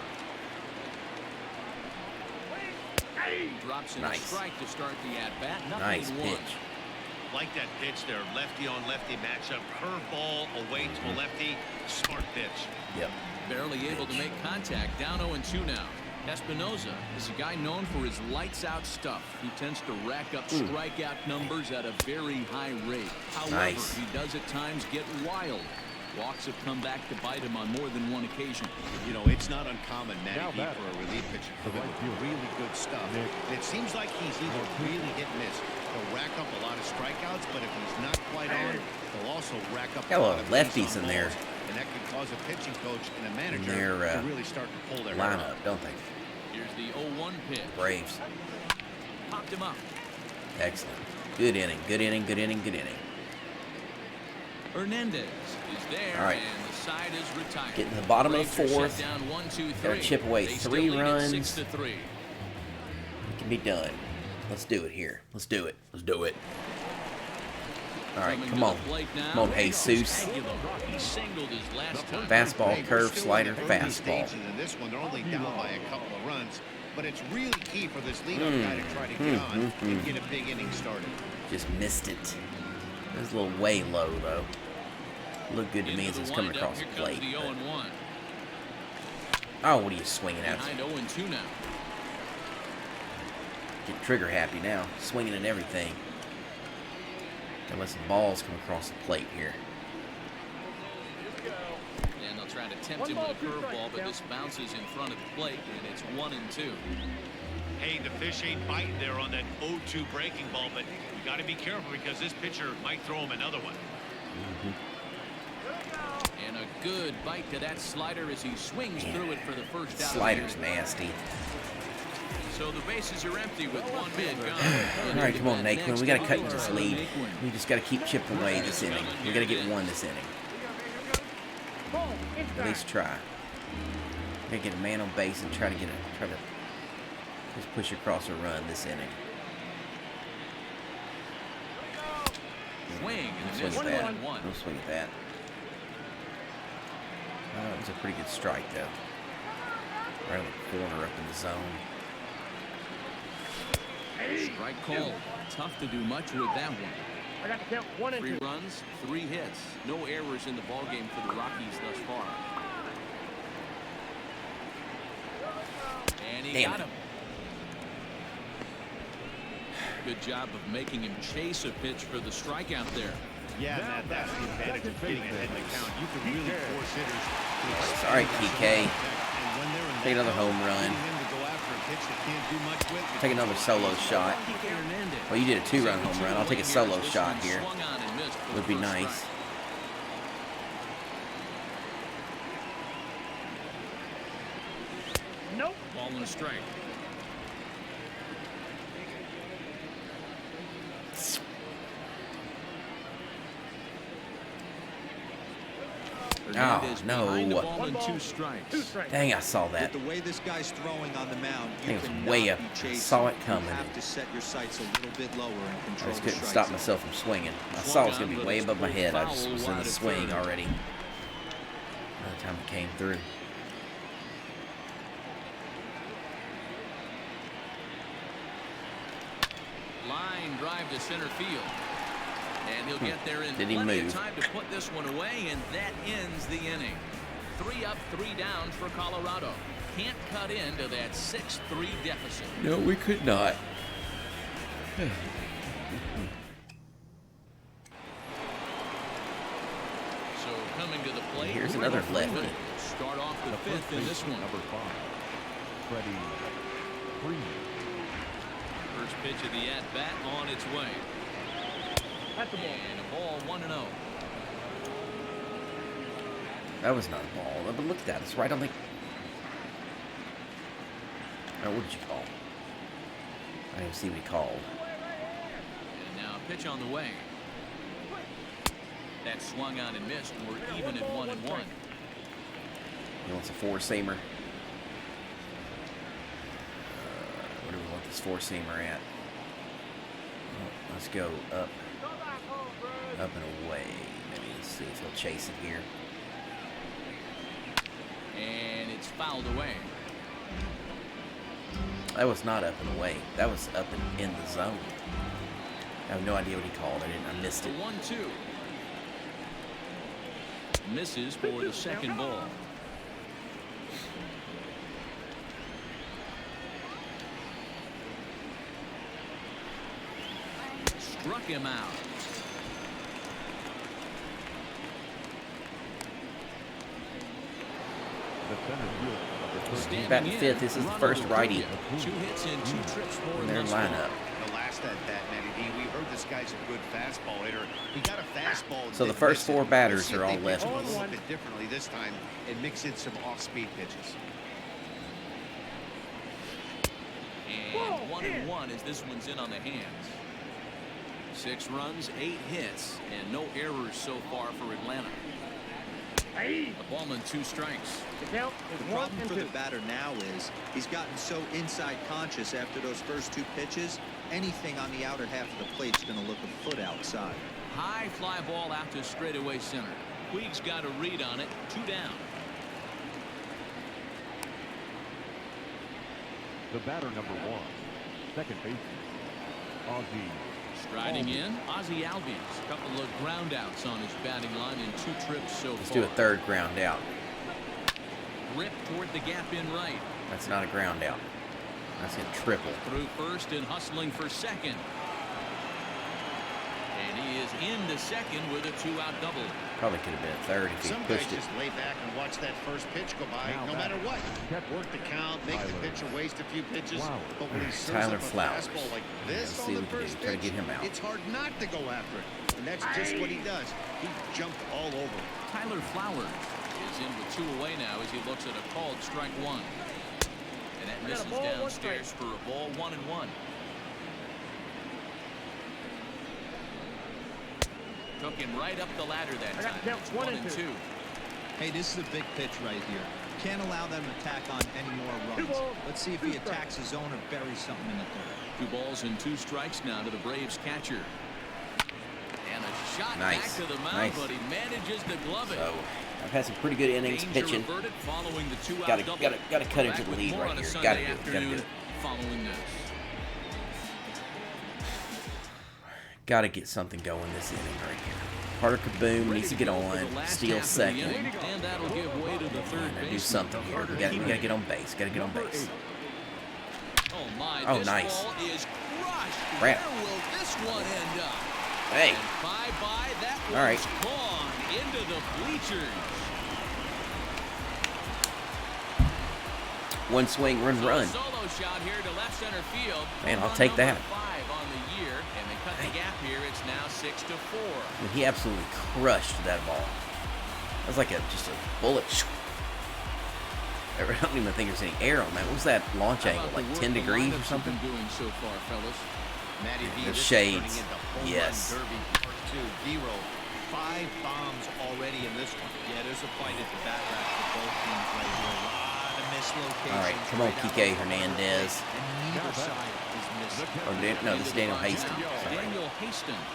Drops in a Nice. strike to start the at-bat. Nice 0-1. pitch. Like that pitch there, lefty on lefty matchup, curveball away to a lefty, smart pitch. Yep. Barely able to make contact. Down 0-2 now. Espinoza is a guy known for his lights-out stuff. He tends to rack up strikeout numbers at a very high rate. However, Nice. he does at times get wild. Walks have come back to bite him on more than one occasion. You know, it's not uncommon, Now Matty, batter. for a relief pitcher to The come in right with fielder. really good stuff. Nick. And it seems like he's either really hit and miss. He'll rack up a lot of strikeouts, but if he's not quite on, he'll also rack up Got a lot of base lefties on in there. balls, and that can cause a pitching coach and a manager their, to really start to pull their hair out. Lineup, don't they? Here's the 0-1 pitch. Braves. Popped him up. Excellent. Good inning. Good inning. Good inning. Good inning. Hernandez is there, All right. and the side is retired. Getting to the bottom of the Braves are fourth. set down 1-2-3. Gotta chip away They 3 still lead at runs. 6-3. It can be done. Let's do it here. Let's do it. Let's do it. All right, Coming come to on. the plate now. Come on, Jesus. Aguilar. He singled his last time. Fastball, Hey, we're curve, still slider, in the early fastball. stages in this one. They're only down by a couple of runs, but it's really key for this leadoff guy to try to get on and get a big inning started. Just missed it. It was a little way low, though. Looked good to me as Into it's the coming windup. across the Here comes plate. the 0-1. Oh, what are you swinging at? Behind 0-2 now. Get trigger happy now. Swinging at everything. Gotta let some balls come across the plate here. And they'll try to tempt him with a curveball, but this bounces in front of the plate, and it's 1-2. Hey, the fish ain't biting there on that 0-2 breaking ball, but you got to be careful because this pitcher might throw him another one. And a good bite to that slider as he swings through it for the first out. Slider's nasty. So the bases are empty with 1 man gone. All right, come on, Next, Naquin. We gotta cut Colorado this lead. Naquin. We just gotta keep chipping away this inning. We gotta get one this inning. Ball. At Inside. least try. Gotta get a man on base and try to just push across a run this inning. Swing and a Don't miss. swing at that. 1-1. Don't swing at that. That was a pretty good strike, though. Right on the corner up in the zone. Strike called. Tough to do much with that one. I got to count 1 and 3 2. runs, 3 hits. No errors in the ballgame for the Rockies thus far. And he Damn got it. him. Good job of making him chase a pitch for the strikeout there. Yeah, Matt, that's the advantage of getting ahead in the count. You can really force hitters to expand Sorry, the PK. zone. And when they're in Take that another zone, home run. getting them to go after a pitch they can't do much with. Take another solo shot. Hernandez. Well, you did a 2-run home run. I'll take a solo shot here. Swung on and missed for the Would be first nice. strike. Nope. Ball and a strike. Hernandez no. behind the ball 1 and ball, 2 strikes. 2 strikes. Dang, I saw that. With the way this guy's throwing on the mound, I you think it was cannot way up. be I chasing. saw it coming. You have to set your sights a little bit lower and I control just the couldn't strike stop zone. myself from swinging. I saw it was going to be way above my head. I just was in the swing already. By the time it came through. Line drive to center field. And he'll get there in Did he plenty move? of time to put this one away, and that ends the inning. 3 up, 3 down for Colorado. Can't cut into that 6-3 deficit. No, we could not. So coming plate. Here's another lefty. Start off the fifth in this one. Number 5, Freddie Freeman. First pitch of the at-bat on its way. That's the ball. And a ball 1-0. That was not a ball. But look at that. It's right on the... Oh, what did you call? I didn't see what he called. And now a pitch on the way. That swung on and missed. We're even at 1-1. He wants a four-seamer. Where do we want this four-seamer at? Oh, let's go up. Up and away. Maybe let's see if he'll chase it here. And it's fouled away. That was not up and away. That was up and in the zone. I have no idea what he called. I missed it. 1-2. Misses for the second ball. Struck him out. The center field of the Standing Batting in, fifth. This is the Ronald first Acuna. righty 2 hits and 2 trips for in their this one. lineup. The last at bat, Matty D, we heard this guy's a good fastball hitter. He got a fastball. So the that first missed 4 it. batters Let's see are if all they pitch him a lefties. little bit differently this time and mix in some off-speed pitches. And 1-1 as this one's in on the hands. 6 runs, 8 hits, and no errors so far for Atlanta. Hey, A ball and 2 strikes. the count is The 1 problem and for 2. the batter now is he's gotten so inside conscious after those first 2 pitches. Anything on the outer half of the plate's going to look a foot outside. High fly ball out to straightaway center. Puig's got a read on it. 2 down. The batter number 1, second baseman, Ozzie. Striding in, Ozzie Albies. A couple of ground outs on his batting line in 2 trips so Let's far. do a third ground out. Rip toward the gap in right. That's not a ground out. That's a triple. Through first and hustling for second. And he is into second with a 2-out double. Probably could have been a third if he Some had guys pushed it. just lay back and watch that first pitch go by, Now no back. matter what. Catcher. Work the count, make the Tyler pitcher waste a few pitches. Flowers. But when he serves Tyler up a Flowers. fastball like Yeah, this let's on see the what we can first do. Try to pitch, get him out. it's hard not to go after it. And that's just what he does. He jumped all over. Tyler Flowers is in with 2 away now as he looks at a called strike 1. And that We got a misses ball, 1 downstairs for a ball 1-1. Took him right up the ladder that I got time. to count It's 1 and 2. 1-2. Hey, this is a big pitch right here. Can't allow them to attack on any more 2 runs. balls, Let's see if 2 he attacks his zone or buries something in the dirt. 2 balls and 2 strikes now to the Braves catcher. And a shot Nice. back to the mound, Nice. but he manages to glove it. So I've had some pretty good innings Danger pitching. averted following the 2-out Gotta double. cut into Back the with lead more right on a here. Sunday Gotta do it. Gotta do afternoon it. Following this. Gotta get something going this inning right here. Carter Kaboom needs to get on. Steal second. And that'll give way to the third Do baseman. something here. We gotta get on base. Gotta get on base. Oh my! Oh, this nice. ball is crushed. Crap. Where will this one end up? Hey. And bye-bye. That All right. one's gone into the bleachers. One swing, run. Solo shot here to left center field. Man, I'll Home take run that. number 5 on the year, and they cut the gap here. It's now 6-4. I mean, he absolutely crushed that ball. That was like just a bullet. I don't even think there's any air on that. What was that launch How angle? about Like the 10 work the degrees or lineups have something? been doing so far, fellas? Matty D, The this is shades. turning into home Yes. run derby part 2. D-Row, 5 bombs already in this one. Yeah, there's a fight at the bat rack for both teams right here. A lot of missed locations. All right, come on, right out Kike on the Hernandez. plate, And neither side is missing. Or no, this is Daniel Hastings. Sorry. Daniel Hastings.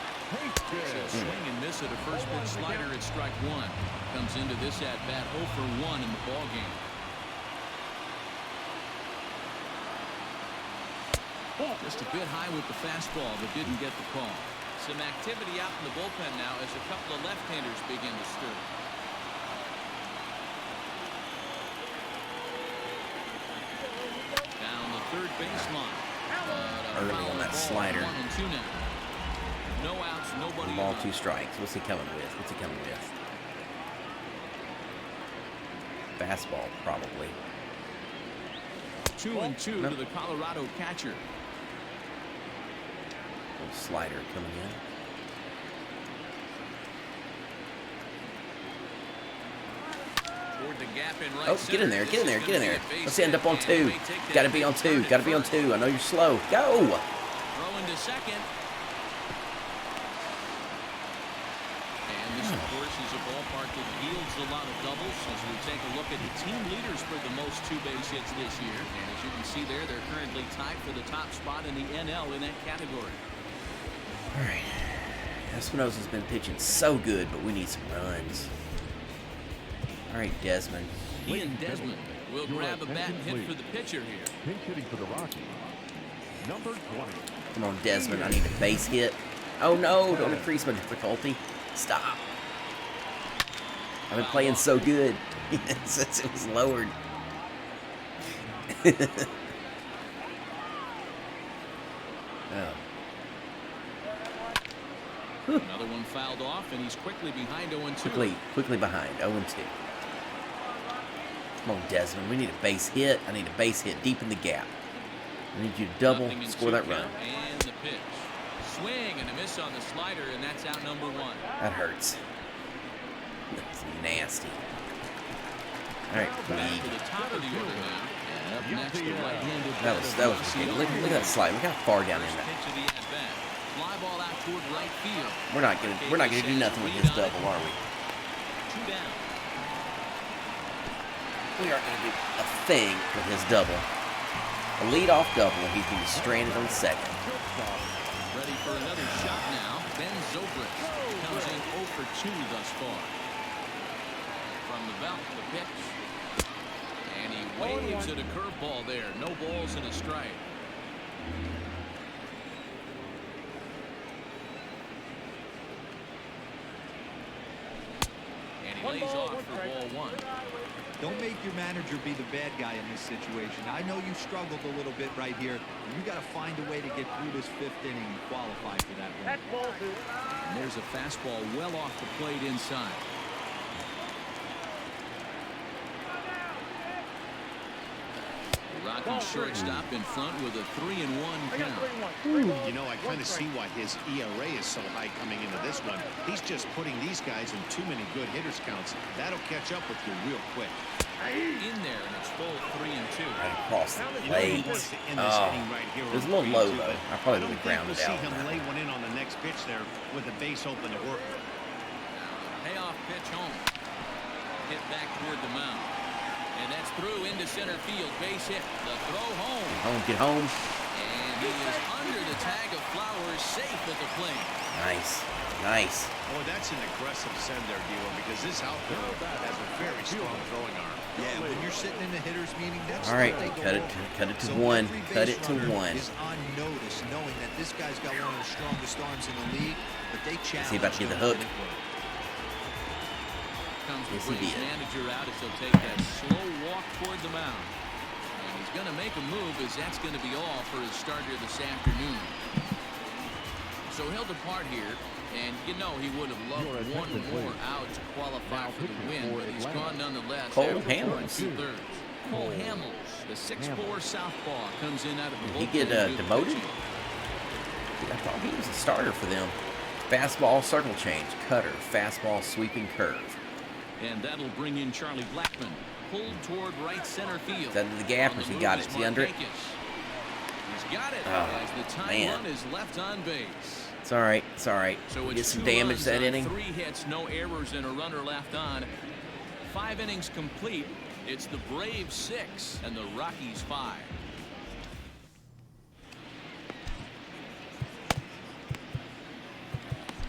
So swing and miss at a first pitch slider at strike 1. Comes into this at bat 0 for 1 in the ball game. Just a bit high with the fastball, but didn't get the call. Some activity out in the bullpen now as a couple of left-handers begin to stir. Down the third baseline. Early on that slider. 1 and 2 now. No outs, nobody Ball, on. 2 strikes. What's he coming with? fastball, probably. 2-2 to the Colorado catcher. Little slider coming in. Toward the gap in right Oh, center. get in there, get in there, This get in is there. gonna be a Let's base end up on hit, 2. and may take that Got to be on base 2. hit Got to be on first. 2. I know you're slow. Go! Throw into second. And this, of course, is a ballpark that yields a lot of doubles as we take a look at the team leaders for the most 2 base hits this year. And as you can see there, they're currently tied for the top spot in the NL in that category. All right. Espinosa's been pitching so good, but we need some runs. All right, Desmond. Ian Desmond will Your grab a bat and hit attention, for the pitcher here. Pinch hitting for the Rockies. Number 20. Come on, Desmond. I need a base hit. Oh, no. Don't increase my difficulty. Stop. I've been playing so good since it was lowered. Oh. Another one fouled off, and he's quickly behind 0-2. Quickly behind. 0-2. Come on, Desmond. We need a base hit. I need a base hit deep in the gap. I need you to double, Nothing in score that 2 run. count, and the pitch. Swing and a miss on the slider, and that's out number 1. That hurts. That's nasty. All right, To League. the top of the order now. And up next, the right-handed That was ridiculous. Look at that slide. Look how far down in First that. pitch of the at-bat. Fly ball out toward right field. We're not gonna do nothing with this double, are we? 2 down. We aren't gonna do a thing with his double. A leadoff double, and he's gonna be stranded on second. Ready for another shot now. Ben Zobrist comes in 0 for 2 thus far. From the belt, the pitch. And he waves at a curveball there. No balls and a strike. And he lays off for ball 1. Don't make your manager be the bad guy in this situation. I know you struggled a little bit right here. You got to find a way to get through this 5th inning and qualify for that win. That's ball 2. And there's a fastball well off the plate inside. The Rockies shortstop in front with a 3-1 I got count. 3-1. You know, I kind of see why his ERA is so high coming into this one. He's just putting these guys in too many good hitters counts. That'll catch up with you real quick. In there, and it's full 3-2. Right across the You know he plate. wants to end this Oh, inning right here it was a on little low 3-2, though. but I probably I would don't have think grounded we'll see out. him lay one in on the next pitch there with the base open to work with. Payoff pitch home. Hit back toward the mound. And that's through into center field. Base hit. The throw home. Get home. And he is under the tag of Flowers, safe at the plate. Nice. Nice. Boy, that's an aggressive send there, Dio, because this outfielder has a very strong throwing arm. Yeah, when you're sitting in the hitter's meeting, that's All right, what they go cut it over. to So 1. every Cut base it to runner 1. is on notice, knowing that this guy's got one of the strongest arms in the league, but they challenge he about to get the him hook? when it works. Comes the Yes, he Braves did. manager out as he'll take that slow walk toward the mound. And he's going to make a move, as that's going to be all for his starter this afternoon. So he'll depart here. And, you know, he would have loved one more out to qualify for the win, but he's gone nonetheless. Cole after 4 Hamels. 2/3. Cole Hamels, the 6'4" southpaw, comes in out of the Did he bullpen get to do the demoted? pitching. I thought he was a starter for them. Fastball, circle change, cutter, fastball, sweeping curve. And that'll bring in Charlie Blackmon, pulled toward right center field. Is that in the gap, On or is he move got is it? Is he under it? Markakis. He's got it Oh, as the time man. run is left on base. It's all right. It's all right. So Get it's some 2 damage runs that on inning. 3 hits, no errors, and a runner left on. 5 innings complete. It's the Braves 6 and the Rockies 5.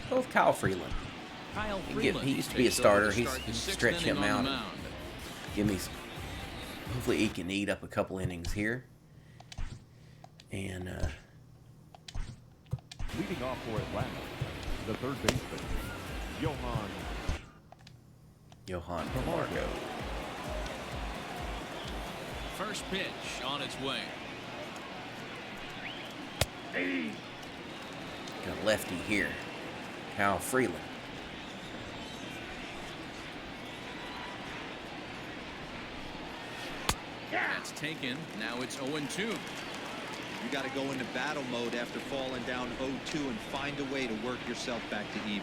Both Kyle Freeland. Kyle He Freeland used to be a takes over starter. to He's start the 6th stretch him inning on the out. mound. Give me some. Hopefully he can eat up a couple innings here. And Leading off for Atlanta, the third baseman, Johan Camargo. First pitch on its way. Got a lefty here. Kyle Freeland. That's taken. Now it's 0-2. You got to go into battle mode after falling down 0-2 and find a way to work yourself back to even.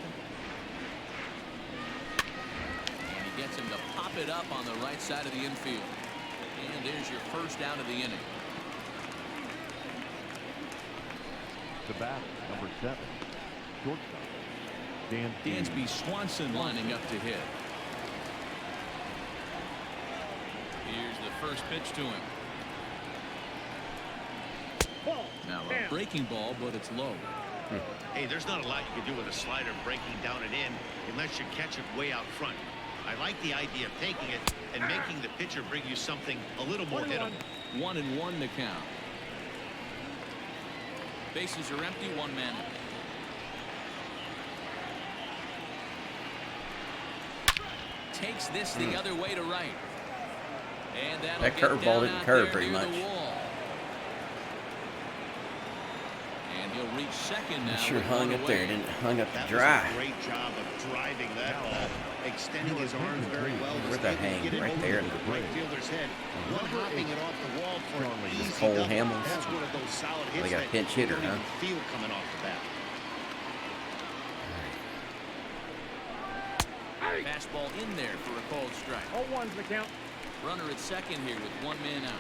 And he gets him to pop it up on the right side of the infield. And there's your first out of the inning. To bat, number 7, shortstop, Dansby Swanson lining up to hit. Here's the first pitch to him. Now a breaking ball, but it's low. Hey, there's not a lot you can do with a slider breaking down and in unless you catch it way out front. I like the idea of taking it and making the pitcher bring you something a little more hittable. 1-1 the count. Bases are empty, one man out. Takes this the other way to right. And that curveball didn't curve very much. And he'll reach second now. Sure hung up there, didn't hung up to dry. Was a great job of driving that ball, extending his arms very well. Where'd that hang? Right there in the right fielder's head. One hopping it off the wall for an easy Cole double. Hamels. That's one of those solid hits. They got a that pinch hitter, you huh? don't even feel coming off the bat. Fastball in there for a called strike. 0-1's the count. Runner at second here with one man out.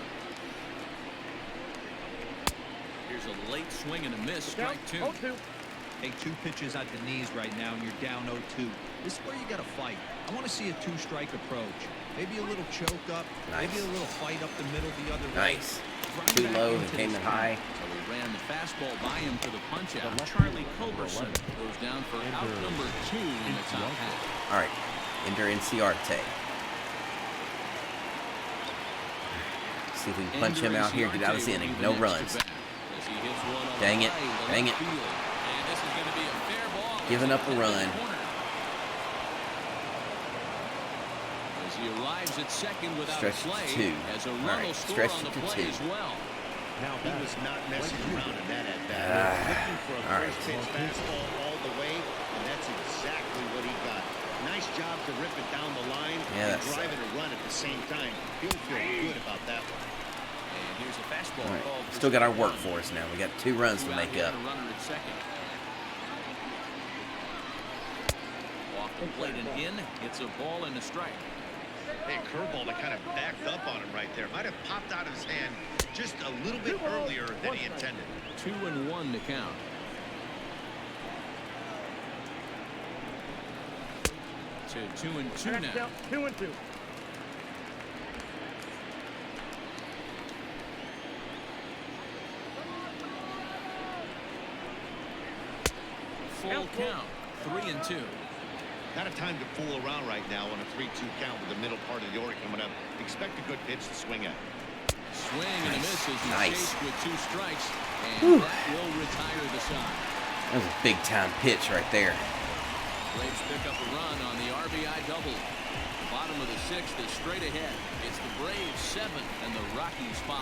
Here's a late swing and a miss. Strike two. 0-2. Hey, 2 pitches at the knees right now, and you're down 0-2. This is where you got to fight. I want to see a 2-strike approach. Maybe a little choke up. Nice. Maybe a little fight up the middle the other way. Nice. Too low and came in high. So he ran the fastball by him for the punch out. Charlie Culberson goes down for out number 2 in the top half. All right, Ender Inciarte. See if we can punch him out here and get out of this inning. No runs. Dang it. Dang it. Giving up a run. As he arrives at second without Stretch a play, it to 2. as a All run right, will score stretch on it the to play 2. as well. He was not messing around in that at bat. Looking for a all right. first pitch fastball all the way, and that's exactly what he got. Nice job to rip it down the line Yeah, and drive it and run at the same time. He'll feel good about that one. And here's a fastball All right. called for Still got our strike work one. for us now. We got 2 runs to Two out make here up. and a runner at second. Off the plate and in. It's a ball and a strike. Hey, curveball that kind of backed up on him right there. Might have popped out of his hand just a little bit earlier than he intended. 2-1 to count. To 2-2 now. 2-2. Full count. 3-2. Not a time to fool around right now on a 3-2 count with the middle part of the order coming up. Expect a good pitch to swing at. Swing and a miss as he Nice. chased with 2 strikes, and that will retire the side. That was a big time pitch right there. Braves pick up a run on the RBI double. Bottom of the 6th is straight ahead. It's the Braves 7 and the Rockies 5.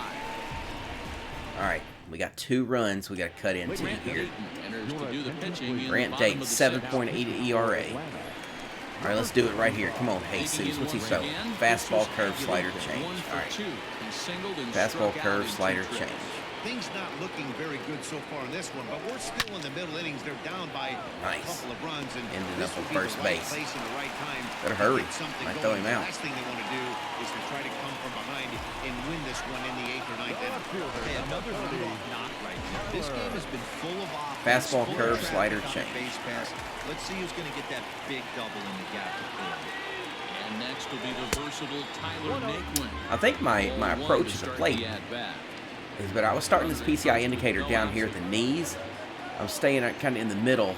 All right, we got 2 runs we got to cut into Grant here. Dayton enters to do the pitching in Grant the bottom Dayton, of the 6th. 7.8 ERA. All right, let's do it right here. Come on, Jesus. What's he throw? Fastball, curve, slider, change. All right. Fastball, curve, slider, change. Things not looking very good so far in this one, but we're still in the middle innings. They're down by a couple of runs, and Ended this up would at be first the right base. place and the right time. Better to hurry. get something Might going. throw him out. The last thing they want to do is to try to come from behind and win this one in the 8th or 9th inning. Okay, another little knock right here. This game has been full of offense. Fastball, full of curve, traffic slider, on the change. base pass. Let's see who's going to get that big double in the gap to clear. And next will be the versatile Tyler Naquin. I think my approach to the plate is better. I was starting this PCI indicator down here at the knees. I'm staying kind of in the middle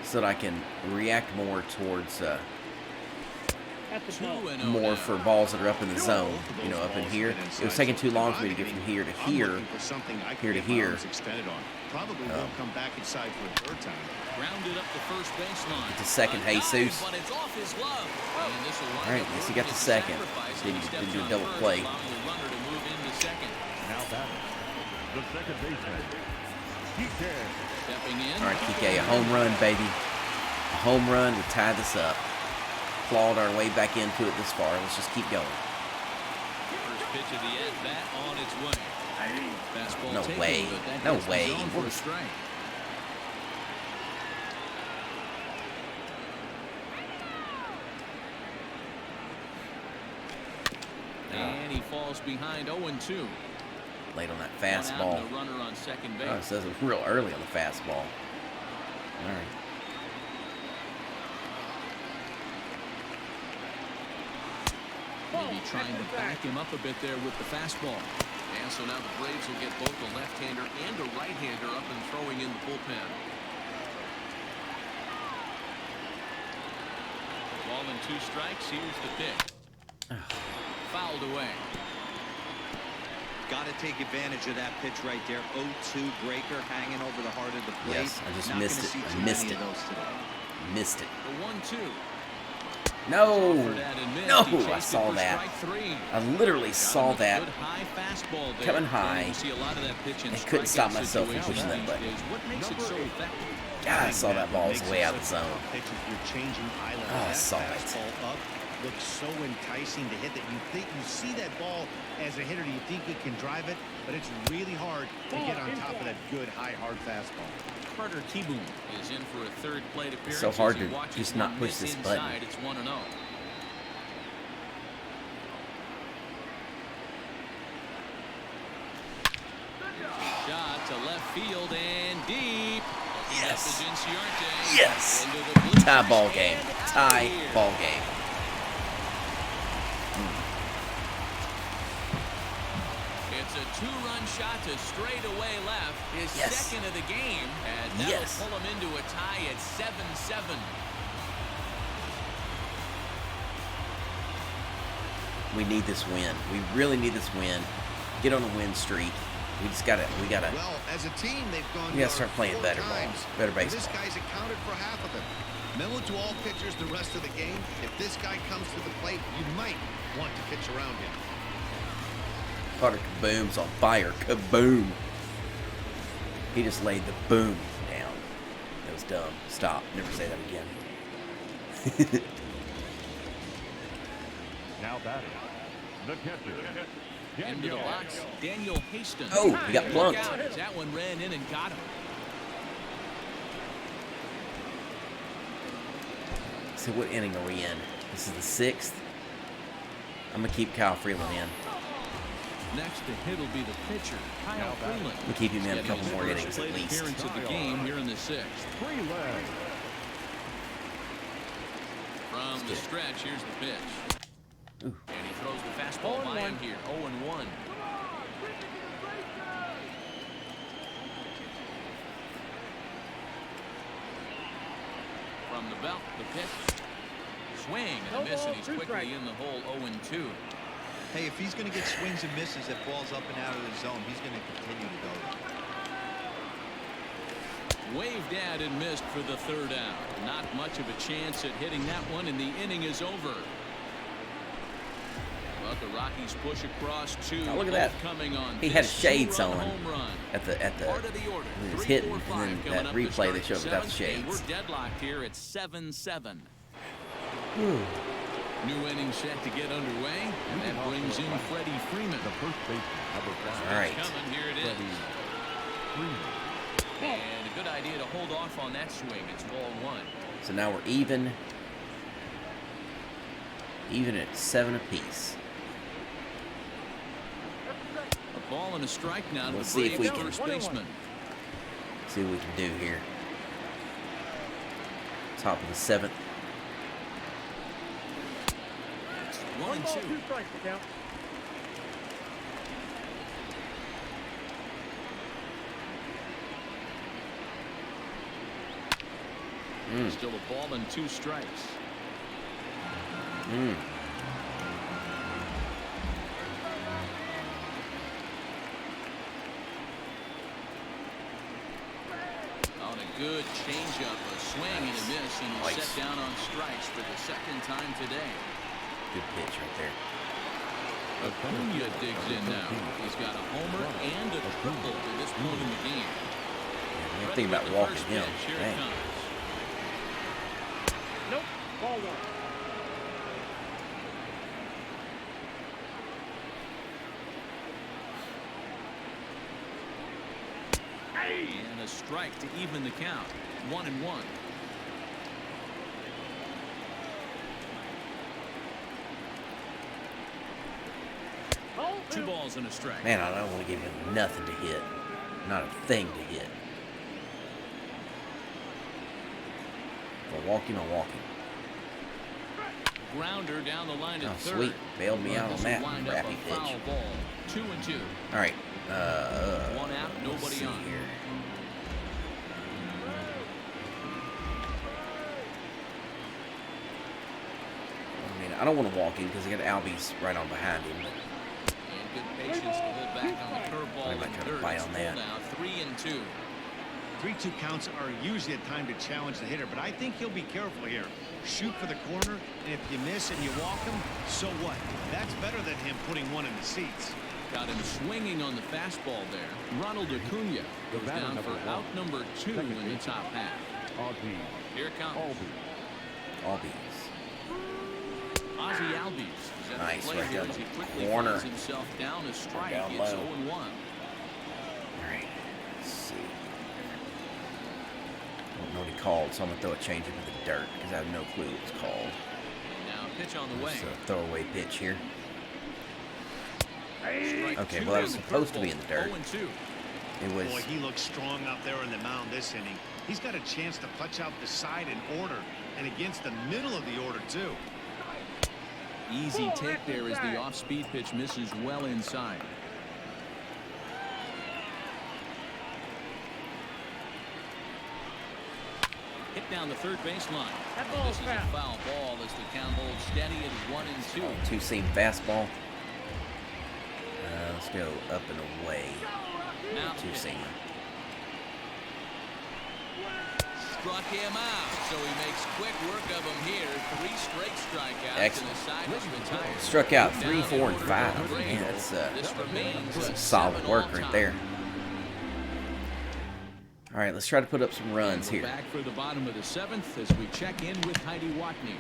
so that I can react more towards more for balls that are up in the zone, you know, up in here. It was taking too long for me to get from here to here, here to here. Probably won't come back inside for a 3rd time. Grounded up the first baseline. To second, Jesus. But it's off his glove. And this will All right, wind up guess he got working the as second. sacrifice. Didn't He do steps a on double first, play. allowing the runner to move into second. Now batting, the second baseman, Kike. Stepping in. All right, Kike, a home run, baby. A home run to tie this up. Clawed our way back into it this far. Let's just keep going. First pitch of the at-bat on its way. Fastball No taken, way. but that No hits the way. zone for a strike. And he falls behind 0-2. Late on that One out fastball. and a runner on second base. Oh, it says it was real early on the fastball. All right. Maybe trying to back him up a bit there with the fastball. And so now the Braves will get both a left-hander and a right-hander up and throwing in the bullpen. Ball and 2 strikes. Here's the pitch. Fouled away. Got to take advantage of that pitch right there. 0-2 breaker hanging over the heart of the plate. Yes, I just Not missed gonna it. see I too missed many it. of those today. Missed it. The 1-2. No. No, He I chased it saw for that. strike 3. I literally Got saw him with a that good high fastball there. coming high. You see a lot of that pitch in and couldn't stop strikeout myself from situations pushing that these button. days. What makes it so effective? God, I saw that ball was way out of the zone. You're changing eye level. Oh, I That saw it. fastball up looks so enticing to hit that you see that ball as a hitter, you think you can drive it, but it's really hard to get on top of that good high hard fastball. Carter Kieboom is in for a third plate appearance. so hard as he to watches just not one push miss this inside. button. It's 1-0. Shot to left field and deep. Yes. Inciarte Yes. into the bleachers Tie ball game. and out Tie of here. ball game. It's a 2-run shot to straightaway left. His Yes. second of the game. And that'll Yes. pull him into a tie at 7-7. We need this win. We really need this win. Get on a win streak. We gotta. Well, as a team, they've gone. We gotta start playing 4 better ball, times. better This baseball. guy's accounted for half of it. Mellow to all pitchers the rest of the game. If this guy comes to the plate, you might want to pitch around him. Carter Kaboom's on fire. Kaboom. He just laid the boom down. That was dumb. Stop. Never say that again. Now batting, the catcher. Into the box, Daniel Hastings. Oh, he got Look plunked. out as that one ran in and got him. So what inning are we in? This is the 6th. I'm gonna keep Kyle Freeland in. Next to hit will be the pitcher, Kyle Freeland. I'm gonna keep him in a Getting couple his more first innings at plate least. appearance of the game here in the 6th. Freeland. From the stretch, here's the pitch. Ooh. And he throws the fastball by him here. 0-1. From the belt, the pitch. Swing and a miss, and he's quickly in the hole. 0-2. Hey, if he's going to get swings and misses that balls up and out of the zone, he's going to continue to go there. Waved at and missed for the 3rd out. Not much of a chance at hitting that one, and the inning is over. But the Rockies push across 2. Oh, look at that. Coming on He had his this shades 2-run on home run. at the Part of the order. when he was 3, hitting, 4, 5 and then coming that up to replay they start showed without the 7th, and shades. we're deadlocked here at 7-7. New inning set to get underway, and that brings in Freddie Freeman. The first baseman, number 5. All right. Coming, here it is. Freeman. And a good idea to hold off on that swing. It's ball 1. So now we're even. Even at 7 apiece. A ball and a strike now to Let's the see if we Braves can- first baseman. See what we can do here. Top of the 7th. 1-2. 2 strikes to count. Still a ball and 2 strikes. On a good changeup, a swing and a miss, and he's Nice. set down on strikes for the 2nd time today. Good pitch right there. Acuna digs in now. He's got a homer and a triple to this point in the game. Yeah, I'm Ready thinking with about the walking first him. pitch. Here it Dang. comes. Nope. Ball 1. And a strike to even the count. 1-1. Two balls and a strike. Man, I don't want to give him nothing to hit. Not a thing to hit. If I'm walking, I'm walking. Grounder down the line at third. Sweet. Bailed me out on that crappy pitch. Ball. 2-2. All right. One out, nobody on here. I mean, I don't want to walk in because I got Albies right on behind him. But and good patience to hold back on the curveball. I'm not going to bite on that. Now 3-2. 3-2 counts are usually a time to challenge the hitter, but I think he'll be careful here. Shoot for the corner, and if you miss and you walk him, so what? That's better than him putting one in the seats. Got him swinging on the fastball there. Ronald Acuna goes down for out number 2 in the top half. Here comes Albies. Ozzie Albies. Is at Nice, the plate right here down as he the quickly corner. finds himself down a strike. Down It's low. 0-1. All right. Let's see. I don't know what he called, so I'm going to throw a changeup in the dirt because I have no clue what it's called. And now pitch on the way. It's a throwaway pitch here. Strike Okay, 2 well, that was on the supposed to be curveball. in the dirt. 0-2. It was. Boy, he looks strong out there on the mound this inning. He's got a chance to punch out the side in order, and against the middle of the order, too. Easy take there as the off-speed pitch misses well inside. Hit down the third baseline. That ball's This is a foul ball as the count holds steady at 1-2. Two-seam fastball. Let's go up and away. Now Two-seam. struck him out, so he makes quick work of him here. 3 straight strikeouts. Excellent. And the side is retired. Struck out 3, Now 4, and the 5. Braves. Man, that's This remains some a solid 7 work all right time. there. All right, let's try to put up some runs We're here. back for the bottom of the 7th as we check in with Heidi Watney.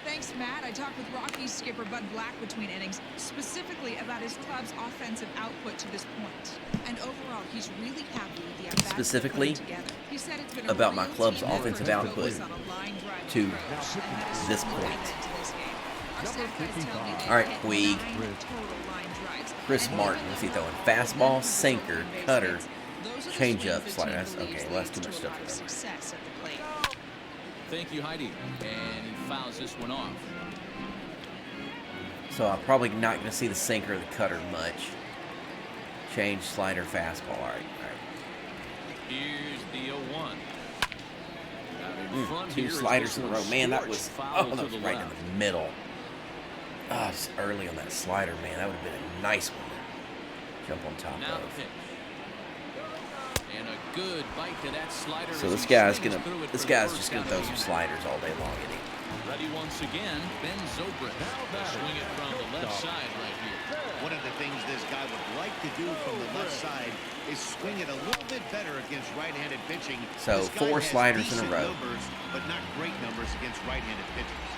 Thanks, Matt. I talked with Rockies skipper Bud Black between innings, specifically about his club's offensive output to this point. And overall, he's really happy with the at-bats Specifically, they're putting together. He said it's been about a my real club's team effort offensive to output focus on a line drive to approach, and that is this so point. evident in this game. Our staff guys tell me they've All right, hit Puig. 9 total line drives. Chris And Martin, even what's he though throwing? they're Fastball, focused sinker, on base cutter, hits, those are the change-up, swings slider. the That's team okay. believes Well, that's too leads much to a stuff lot of to remember. success at the plate. Thank you, Heidi. And he fouls this one off. So I'm probably not going to see the sinker or the cutter much. Change, slider, fastball. All right, all right. Here's the 0-1. Out in front 2 here is sliders this in a one. row. Man, that Schwartz was, foul that to was the right left. in the middle. It's early on that slider, man. That would have been a nice one to jump on top Now the of. pitch. And a good bite to that slider. So as this he guy's swings gonna, through it this for the guy's first just gonna out throw of some the inning. sliders all day long, isn't he? Ready once again, Ben Zobrist. Swing it from the left side right here. One of the things this guy would like to do from the left side is swing it a little bit better against right-handed pitching. So, This guy 4 has sliders in a decent row. numbers, but not great numbers against right-handed pitchers.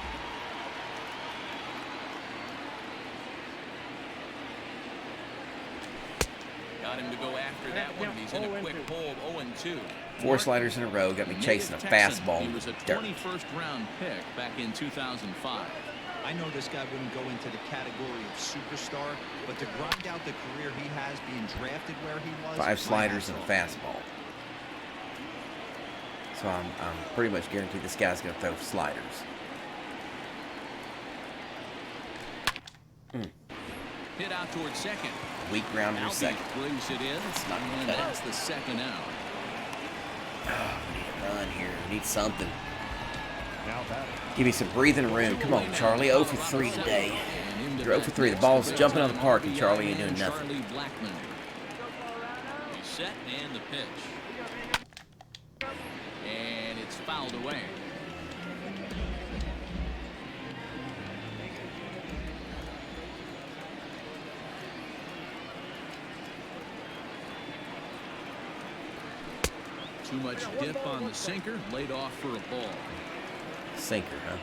Got him to go after that one. He's in a quick hold, 0-2. 4 sliders in a row. Got me chasing a Native Texan. fastball. He was a Dirt. 21st round pick back in 2005. I know this guy wouldn't go into the category of superstar, but to grind out the career he has being drafted where he was. 5 sliders and a my hat's fastball. So I'm pretty much guaranteed this guy's gonna throw sliders. Hit out towards second. Weak grounder to Albies second. brings it in, It's not gonna and cut it. that's the second out. We need a run here. We need something. Now batting. Give me some breathing room. Come on, Charlie. 0 for 3 today. You're 0 for 3. The ball's jumping out of the park, and Charlie ain't doing nothing. Charlie Blackmon. He's set and the pitch. And it's fouled away. Too much dip on the sinker, laid off for a ball. Sinker, huh?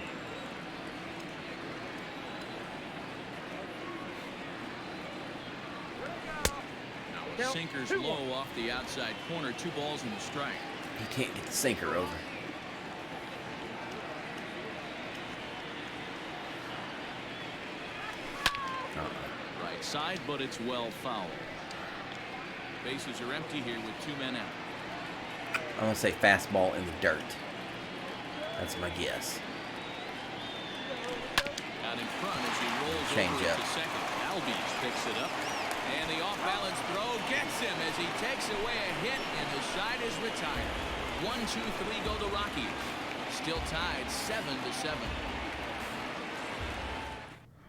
Sinker's low off the outside corner. 2 balls and a strike. He can't get the sinker over. Right side, but it's well fouled. Bases are empty here with 2 men out. I'm going to say fastball in the dirt. That's my guess. Out in front as he rolls Change over up. to second. Albies picks it up. And the off-balance throw gets him as he takes away a hit, and the side is retired. 1, 2, 3 go the Rockies. Still tied 7-7.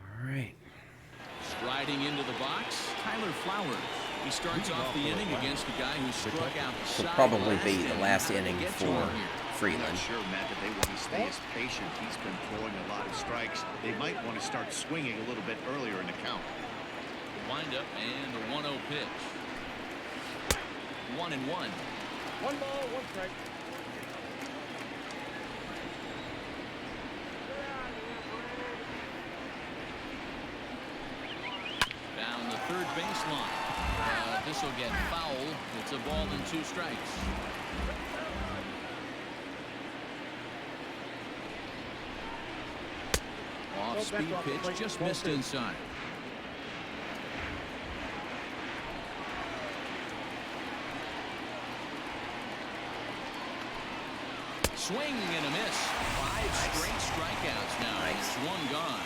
All right. Striding into the box, Tyler Flowers. He starts off the inning against a guy who struck out the Will side probably last be the last inning Get to for him here. Freeland. I'm sure, Matt, that they want to stay as patient. He's been throwing a lot of strikes. They might want to start swinging a little bit earlier in the count. Wind up and the 1-0 pitch. 1-1. 1 ball, 1 strike. Down the third baseline. This will get foul. It's a ball and 2 strikes. Off-speed pitch, just missed inside. Swing and a miss. 5 straight strikeouts now. Nice. 1 gone.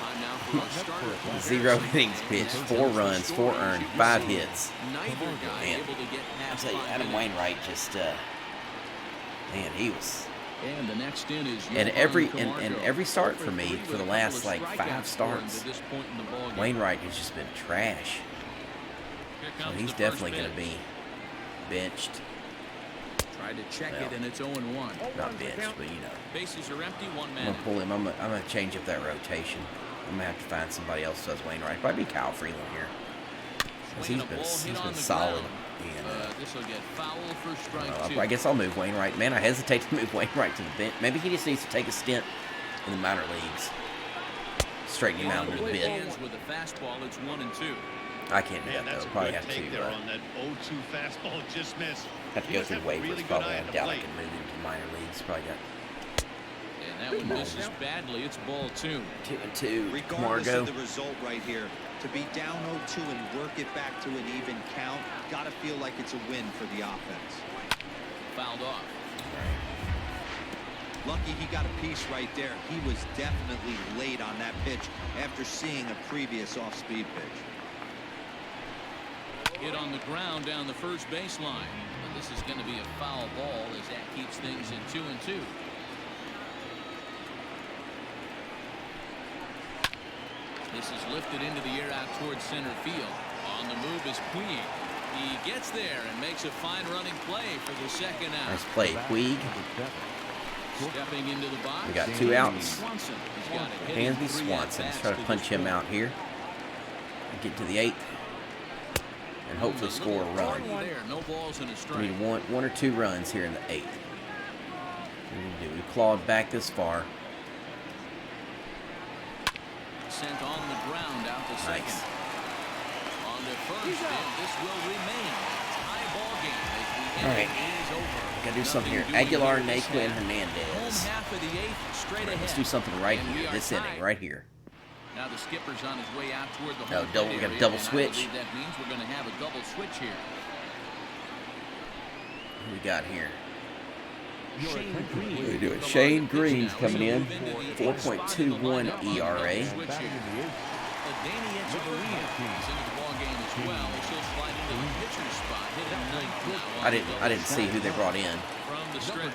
Time now for our starter. 0 innings pitched, 4 runs, 4 earned, 5 hits. Neither guy Man, able to get I'll past tell you, 5 Adam innings. Wainwright just, man, he was. And the next in is And Yohan and Camargo. every start for 0 me, 3 for with the a last couple of like strikeouts 5 for him starts, to this point in the ballgame. Wainwright has just been trash. Here So comes he's the definitely first going to pitch. be benched. Tried to check Well, it, and it's 0-1. Not benched, but you know. Bases are empty, 1 I'm man. going to pull him. I'm going to change up that rotation. I'm going to have to find somebody else who does Wainwright. Probably Kyle Freeland here. Because Swing and a ball hit he's on been the solid. ground. And, This will get foul for strike 2. I guess I'll move Wainwright. Man, I hesitate to move Wainwright to the bench. Maybe he just needs to take a stint in the minor leagues. Straighten him out a little bit. Hands with a fastball, it's 1-2. I can't do Man, that that's though. a Probably good have take to there on that 0-2 fastball. Just missed. have to He go must through have a waivers. really good Probably eye I at the doubt I plate. can move him to minor leagues. Probably got And that one misses badly. It's ball 2. 2-2. Regardless Camargo. of the result right here, to be down 0-2 and work it back to an even count, got to feel like it's a win for the offense. Fouled off. Lucky he got a piece right there. He was definitely late on that pitch after seeing a previous off-speed pitch. Hit on the ground down the first baseline. But this is going to be a foul ball as that keeps things in 2-2. This is lifted into the air out towards center field. On the move is Puig. He gets there and makes a fine running play for the second out. Nice play, Puig. Stepping into the box. We got 2 outs. Swanson has got a hit in Hansby 3 Swanson. Let's at-bats try to to punch this him point. out here. And get to the 8th. And hopefully score a run. There, no balls and a We strike. need one or 2 runs here in the 8th. We clawed back this far. Sent on the ground out to second. Nice. On to first, and this will remain a tie ball game as the All inning right. is over. Gotta do something here. Nothing doing Aguilar, here this Naquin, half. Hernandez. Home half of the 8th, straight ahead. Let's do something right And we here. are This tied. inning, right here. Now the skipper's on his way out toward the No, home double- plate we got a area, double and switch. I believe that means we're going to have a double switch here. Who we got here? Shane Green. We do it. Come Shane on, pitch Green's now. coming He'll in. move into the 4.21 eighth spot in the lineup on the ERA. double switch here. Danny Echeverria is into the ball game as well. She'll slide into the pitcher's spot, hitting ninth now. I didn't see who they brought in. From the stretch,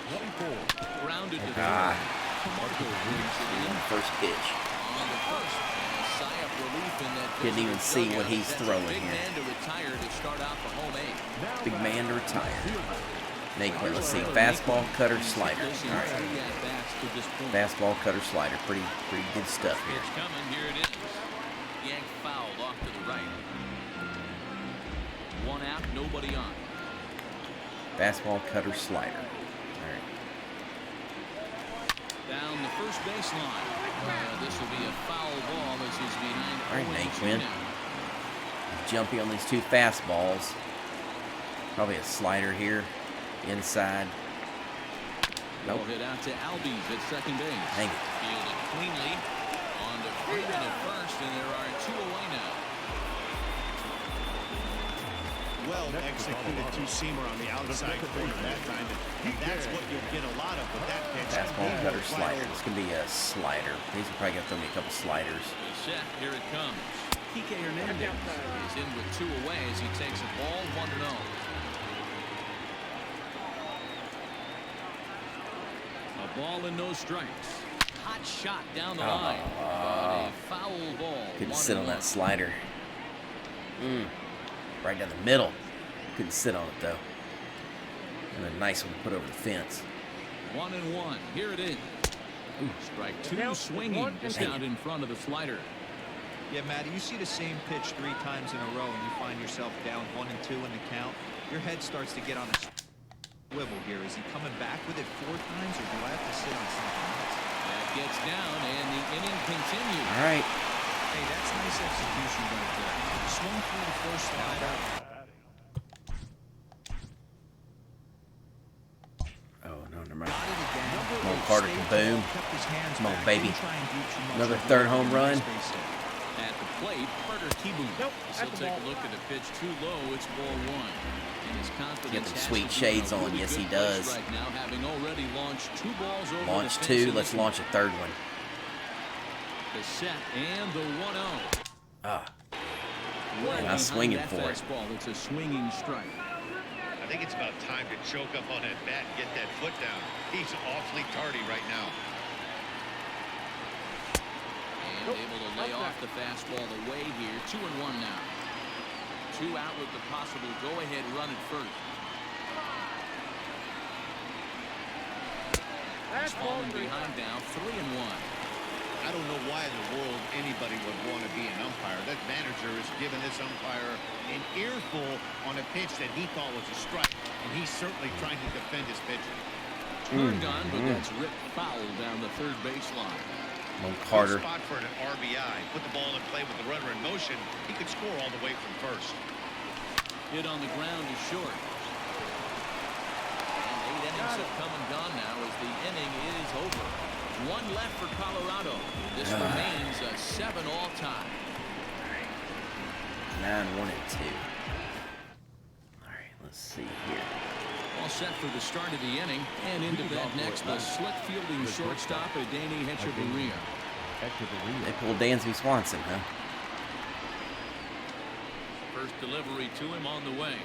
grounded to Ah. third. First pitch. On the first, a sigh of relief in that Didn't even visitor's see what dugout. he's That's a throwing big here. man to retire to start out the home 8th. Big man to retire. Naquin, let's see. Fastball, cutter, slider. All right. Fastball, cutter, slider. Pretty good stuff here. It's coming. Here it is. Yank fouled off to the right. 1 out, nobody on. Fastball, cutter, slider. All right. Down the first baseline. This will be a foul ball as he's behind. All right, 0-2 Naquin. now. Jumpy on these two fastballs. Probably a slider here. Inside. Nope. Hit out to Albies at second base. Dang it. Fielded cleanly. On to Freeman at first, and there are 2 away now. Well executed two-seamer on the outside corner that time, and that's what you'll get a lot of with that pitch. Fastball, cutter, slider. This could be a slider. He's probably got to throw me a couple sliders. The set, here it comes. Kike Hernandez is in with 2 away as he takes a ball 1-0. A ball and no strikes. Hot shot down the line. But a foul ball. Couldn't sit on that slider. Right down the middle. Couldn't sit on it though. And a nice one to put over the fence. 1-1. Here it is. Strike 2 swinging just out in front of the slider. Yeah, Matty, you see the same pitch 3 times in a row and you find yourself down 1-2 in the count. Your head starts to get on a swivel here. Is he coming back with it 4 times, or do I have to sit on something else? That gets down, and the inning continues. All right. Hey, that's nice execution right there. Swung through the first slider. Oh, no, never mind. Come on, Carter, kaboom. Come on, baby. Another 3rd home run. At the plate, Carter Kieboom. He'll take a look at the pitch too low. It's ball 1. And his confidence Get them sweet shades on. Yes, he does. Right now, having already launched 2 balls over Launch the 2. Let's launch a 3rd one. The set and the 1-0. I'm swinging for it. It's a swinging strike. I think it's about time to choke up on that bat and get that foot down. He's awfully tardy right now. And able to lay off the fastball away here. 2-1 now. 2 out with the possible go-ahead run at first. He's falling behind now. 3-1. I don't know why in the world anybody would want to be an umpire. That manager has given this umpire an earful on a pitch that he thought was a strike, and he's certainly trying to defend his pitcher. Turned on, but that's ripped foul down the 3rd baseline. On Carter. Good spot for an RBI. Put the ball in play with the runner in motion. He could score all the way from first. Hit on the ground is short. And 8 innings have come and gone now as the inning is over. 1 left for Colorado. This remains a 7 all time. 9-1-2. All right, let's see here. All set for the start of the inning, and into that next, the slick fielding shortstop, Danny Echeverria. They pulled Dansby Swanson, huh? First delivery to him on the way.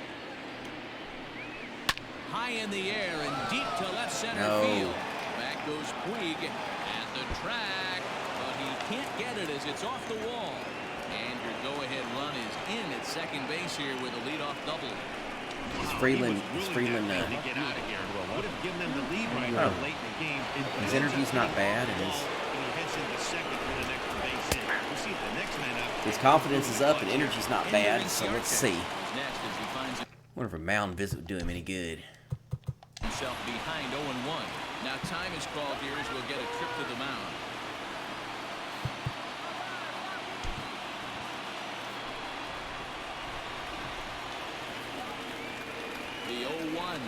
High in the air and deep to left center field. Back goes Puig at the track, but he can't get it as it's off the wall. And your go-ahead run is in at second base here with a leadoff double. Freeland, his energy's not bad, his confidence is up, and energy's not bad, so let's see. Wonder if a mound visit would do him any good. Himself behind 0-1. Now time is called here as we'll get a trip to the mound. The 0-1.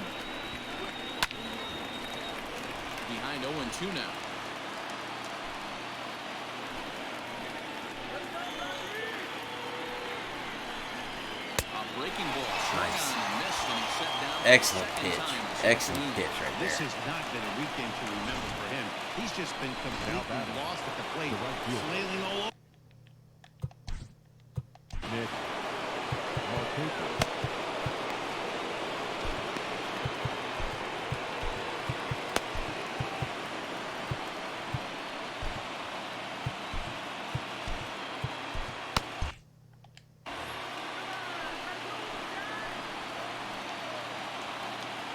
Behind 0-2 now. A breaking ball. Nice. Down. Excellent pitch. Excellent pitch right there. This has not been a weekend to remember for him. He's just been completely lost at the plate, flailing all over. Nick Markakis.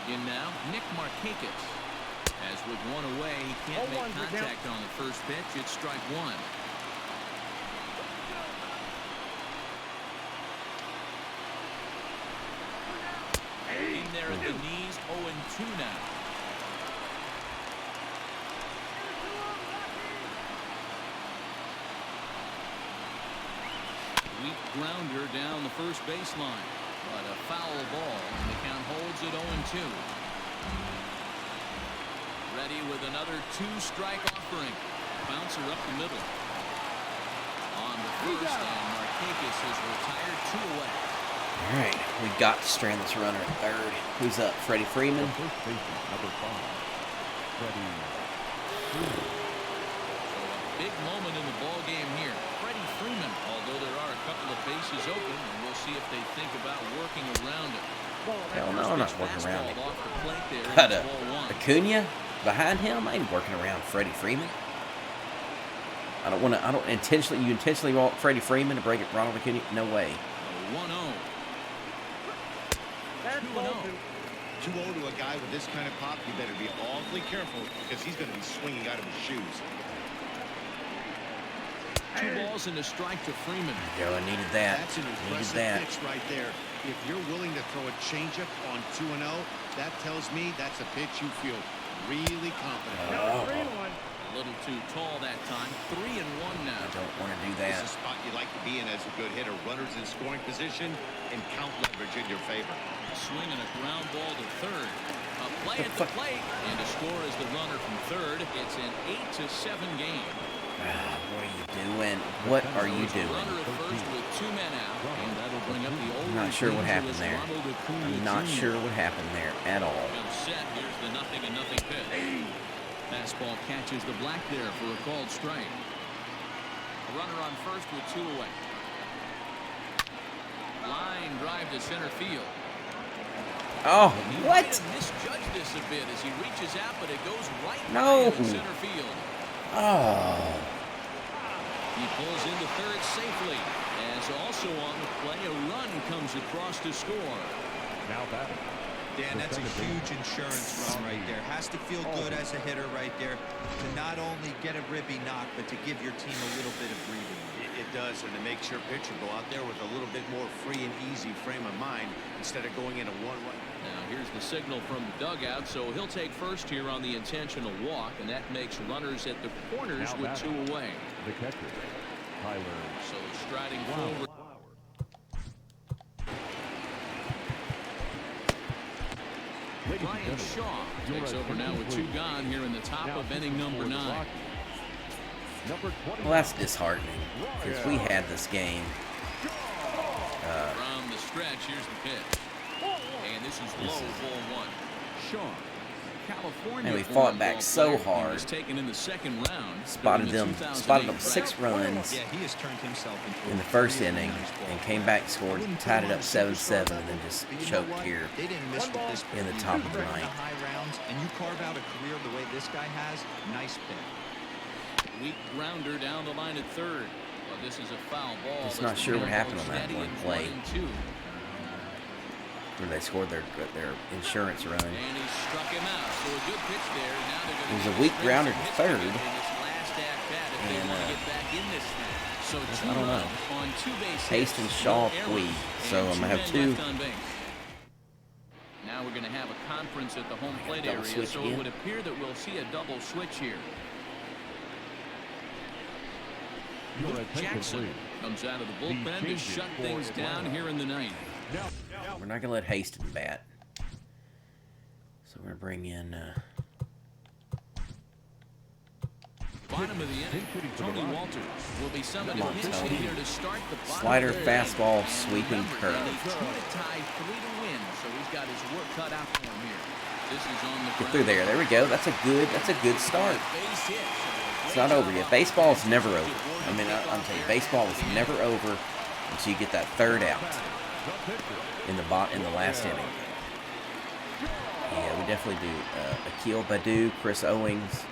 In now, Nick Markakis. As with one away, he can't make contact on the first pitch. It's strike 1. In there at the knees, 0-2 now. Weak grounder down the first baseline. But a foul ball, and the count holds it 0-2. Ready with another 2-strike offering. Bouncer up the middle. On the first, and Marquez has retired 2 away. All right, we got to strand this runner at third. Who's up? Freddie Freeman. First baseman, number 5, Freddie Freeman. So a big moment in the ball game here. Freddie Freeman, although there are a couple of bases open, and we'll see if they think about working around it. Hell no, I'm not working around it. Off the plate there, But it's ball 1. Acuna behind him, I ain't working around Freddie Freeman. I don't intentionally. You intentionally want Freddie Freeman to break it, Ronald Acuna? No way. 1-0. 2-0 to a guy with this kind of pop, you better be awfully careful because he's going to be swinging out of his shoes. 2 balls and a strike to Freeman. Yo, I needed that. That's an Needed impressive that. pitch right there. If you're willing to throw a changeup on 2-0, that tells me that's a pitch you feel really confident about. A little too tall that time. 3-1 now. I don't want to do This that. is a spot you like to be in as a good hitter. Runners in scoring position and count leverage in your favor. Swing and a ground ball to third. A play at the plate. And to score as the runner from third. It's an 8-7 game. What are you doing? What are you doing? Runner at first with 2 men out. And that'll bring up the old I'm not sure what happened there. I'm not sure what happened there at all. Set. Here's the 0-0 pitch. Fastball catches the black there for a called strike. A runner on first with 2 away. Line drive to center field. Oh, what? He misjudged this a bit as he reaches out, but it goes right No. in center field. Oh. He pulls into third safely. As also on the play, a run comes across to score. Now batting. Dan, that's a huge insurance run right there. Has to feel good as a hitter right there to not only get a ribby knock, but to give your team a little bit of breathing. It does, and it makes your pitcher go out there with a little bit more free and easy frame of mind instead of going into one-way. Now here's the signal from the dugout, so he'll take first here on the intentional walk, and that makes runners at the corners with 2 away. The catcher, Tyler. So striding forward. Brian Shaw takes over now with 2 gone here in the top of inning number 9. Well, that's disheartening because we had this game. From the stretch, here's the pitch. And this is low, ball 1. Shaw, California. And we fought back so hard. He was taken in the second round. Spotted them 6 runs Yeah, he has turned himself into in the first inning and came back, scored, tied it up 7-7, and then just choked here They didn't miss with this in the pitch. top You of the bring in ninth. high rounds and you carve out a career the way this guy has. Nice pick. Weak grounder down the line at third. But this is a foul ball. Just not sure what happened on that one play. 1-2. Where they scored their insurance run. And he struck him out. So a good pitch there. Now they're going It was a weak grounder to third. So I don't know. On 2 bases. Hastings, Shaw, Puig. So I'm gonna have 2. Now we're going to have a conference at the home plate Double area, switch so again. it would appear that we'll see a double switch here. Your Luke attention, Jackson please. comes out of the bullpen to changes shut for things down Atlanta. here in the 9th. We're not gonna let Hastings bat. So we're gonna bring in. Bottom of the inning, Tony Walters will be summoned Come on, to pitch Tony. here to start the bottom Slider, of the third. fastball, And sweeping remember, curve. they need 2 to tie, 3 to win, so he's got his work cut out for him here. This is on the Get through there. There we go. That's a good start. base hit. It's not over yet. Baseball is never over. I mean, I'm telling you, baseball is never over until you get that third out in the last inning. Yeah, we definitely do. Akil Baddoo, Chris Owings.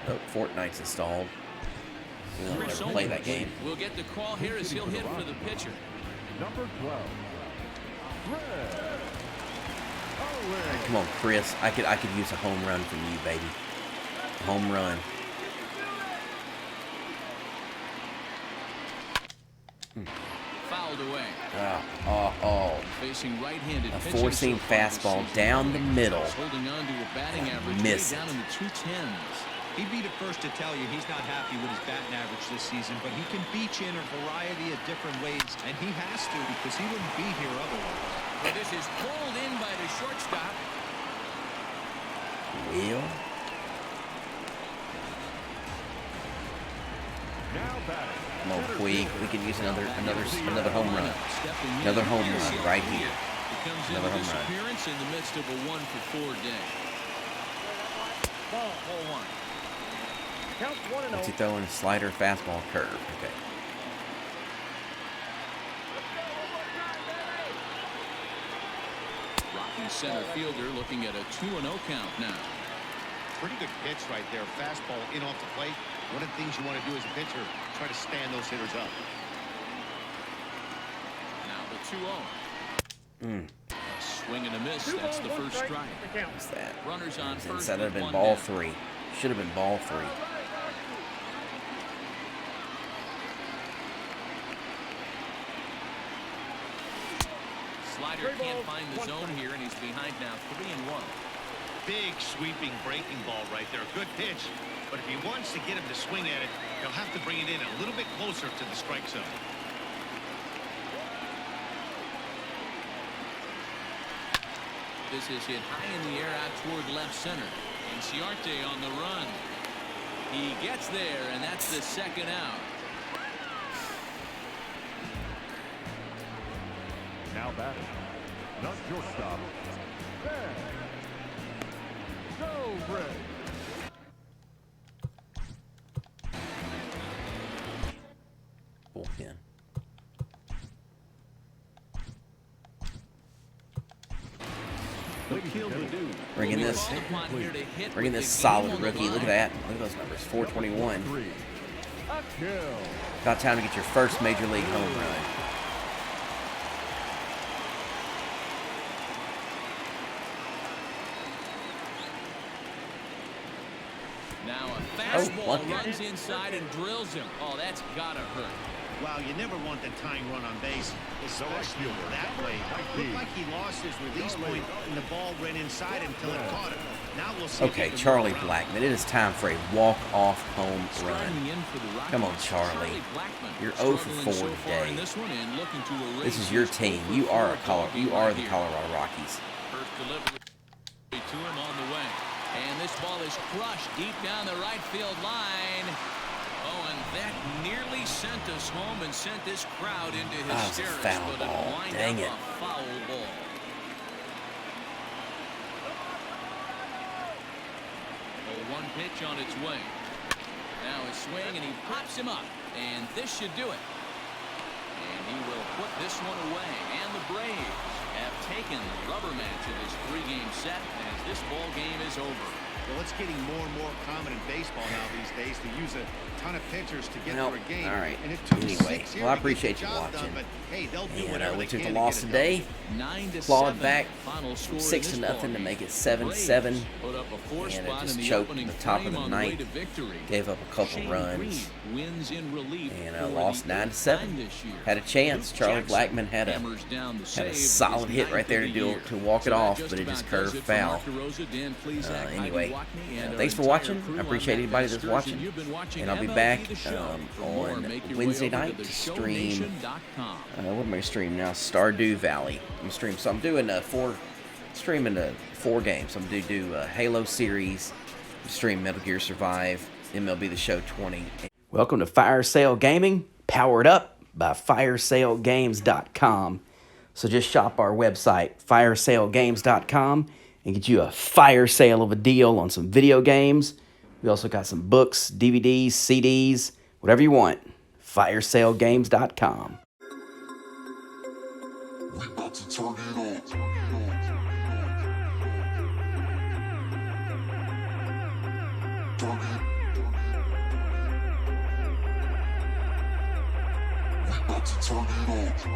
Oh, Fortnite's installed. We won't ever play that game. We'll get the call here as he'll hit for the pitcher. Number 12, Fred. Come on, Chris. I could use a home run from you, baby. A home run. Fouled away. Facing right-handed A pitching four-seam so far this fastball season. down the middle. Holding on to a batting average Miss way down it. in the 210s. He'd be the first to tell you he's not happy with his batting average this season, but he can beat you in a variety of different ways, and he has to because he wouldn't be here otherwise. But this is pulled in by the shortstop. Will. Now batting. Come on, Puig. We could use another home run. Another home run right here. Another home run. Appearance in the midst of a 1-for-4 day. Ball. 0-1. Count 1-0. What's he throwing? Slider, fastball, curve. Okay. Rockies center fielder looking at a 2-0 count now. Pretty good pitch right there. Fastball in off the plate. One of the things you want to do as a pitcher, try to stand those hitters up. Now the 2-0. A swing and a miss. Two That's the balls, one first strike. strike. The count. What's that? Runners on first. Instead of with been one ball down. 3. Should have been ball 3. Slider can't find the zone here, and he's behind now 3-1. Big sweeping breaking ball right there. Good pitch. But if he wants to get him to swing at it, he'll have to bring it in a little bit closer to the strike zone. This is hit high in the air out toward left center. Inciarte on the run. He gets there, and that's the second out. Now batting. Not shortstop. Red. Go Red. Bullpen. Bringing this solid rookie. Look at that. Look at those numbers. 421. Kill. About time to get your first major league home run. Now a fastball runs inside and drills him. Oh, that's gotta hurt. Wow, you never want the tying run on base, especially that way. Looked like he lost his release point, and the ball ran inside until it caught him. Now we'll see. Okay, Charlie Blackmon. It is time for a walk-off home run. Come on, Charlie. You're 0 for 4 today. This is your team. You are the Colorado Rockies. First delivery to him on the way. And this ball is crushed deep down the right field line. Oh, and that nearly sent us home and sent this crowd into hysterics. Foul ball. Dang it. A foul ball. Oh, one pitch on its way. Now a swing, and he pops him up. And this should do it. And he will put this one away. And the Braves have taken the rubber match of this 3-game set as this ball game is over. Well, it's getting more and more common in baseball now these days to use a ton of pitchers to get through a game. All right. And it took Anyway, 6 years well, I to get appreciate the you job watching. done, but, hey, they'll do And whatever we they took can the to loss get it today. 9-7. Clawed back Final score 6 to nothing to make it 7-7. Put up a 4 And it spot just in the choked opening at the top of frame the on the way ninth. to victory. Gave up a couple Shane runs. Green wins in relief And for lost the 9-7. this year. Had a chance. Charlie Jackson Blackmon had hammers down the a save, solid his hit right there ninth to of the year. to walk it So off, that but it just about does curved it for foul. Mark DeRosa, Dan Plesac, Heidi Anyway, Watney, and our thanks for entire watching. crew I on appreciate that anybody that's excursion. watching. You've been watching And I'll be MLB back The Show. For more, on make your way Wednesday over to night to stream. theshownation.com. What am I going to stream now? Stardew Valley. I'm going to stream. So I'm doing streaming 4 games. I'm going to do Halo series, stream Metal Gear Survive, MLB The Show 20. Welcome to Fire Sale Gaming, powered up by firesalegames.com. So just shop our website, firesalegames.com, and get you a fire sale of a deal on some video games. We also got some books, DVDs, CDs, whatever you want. firesalegames.com. We about to turn it on. We about to turn it on.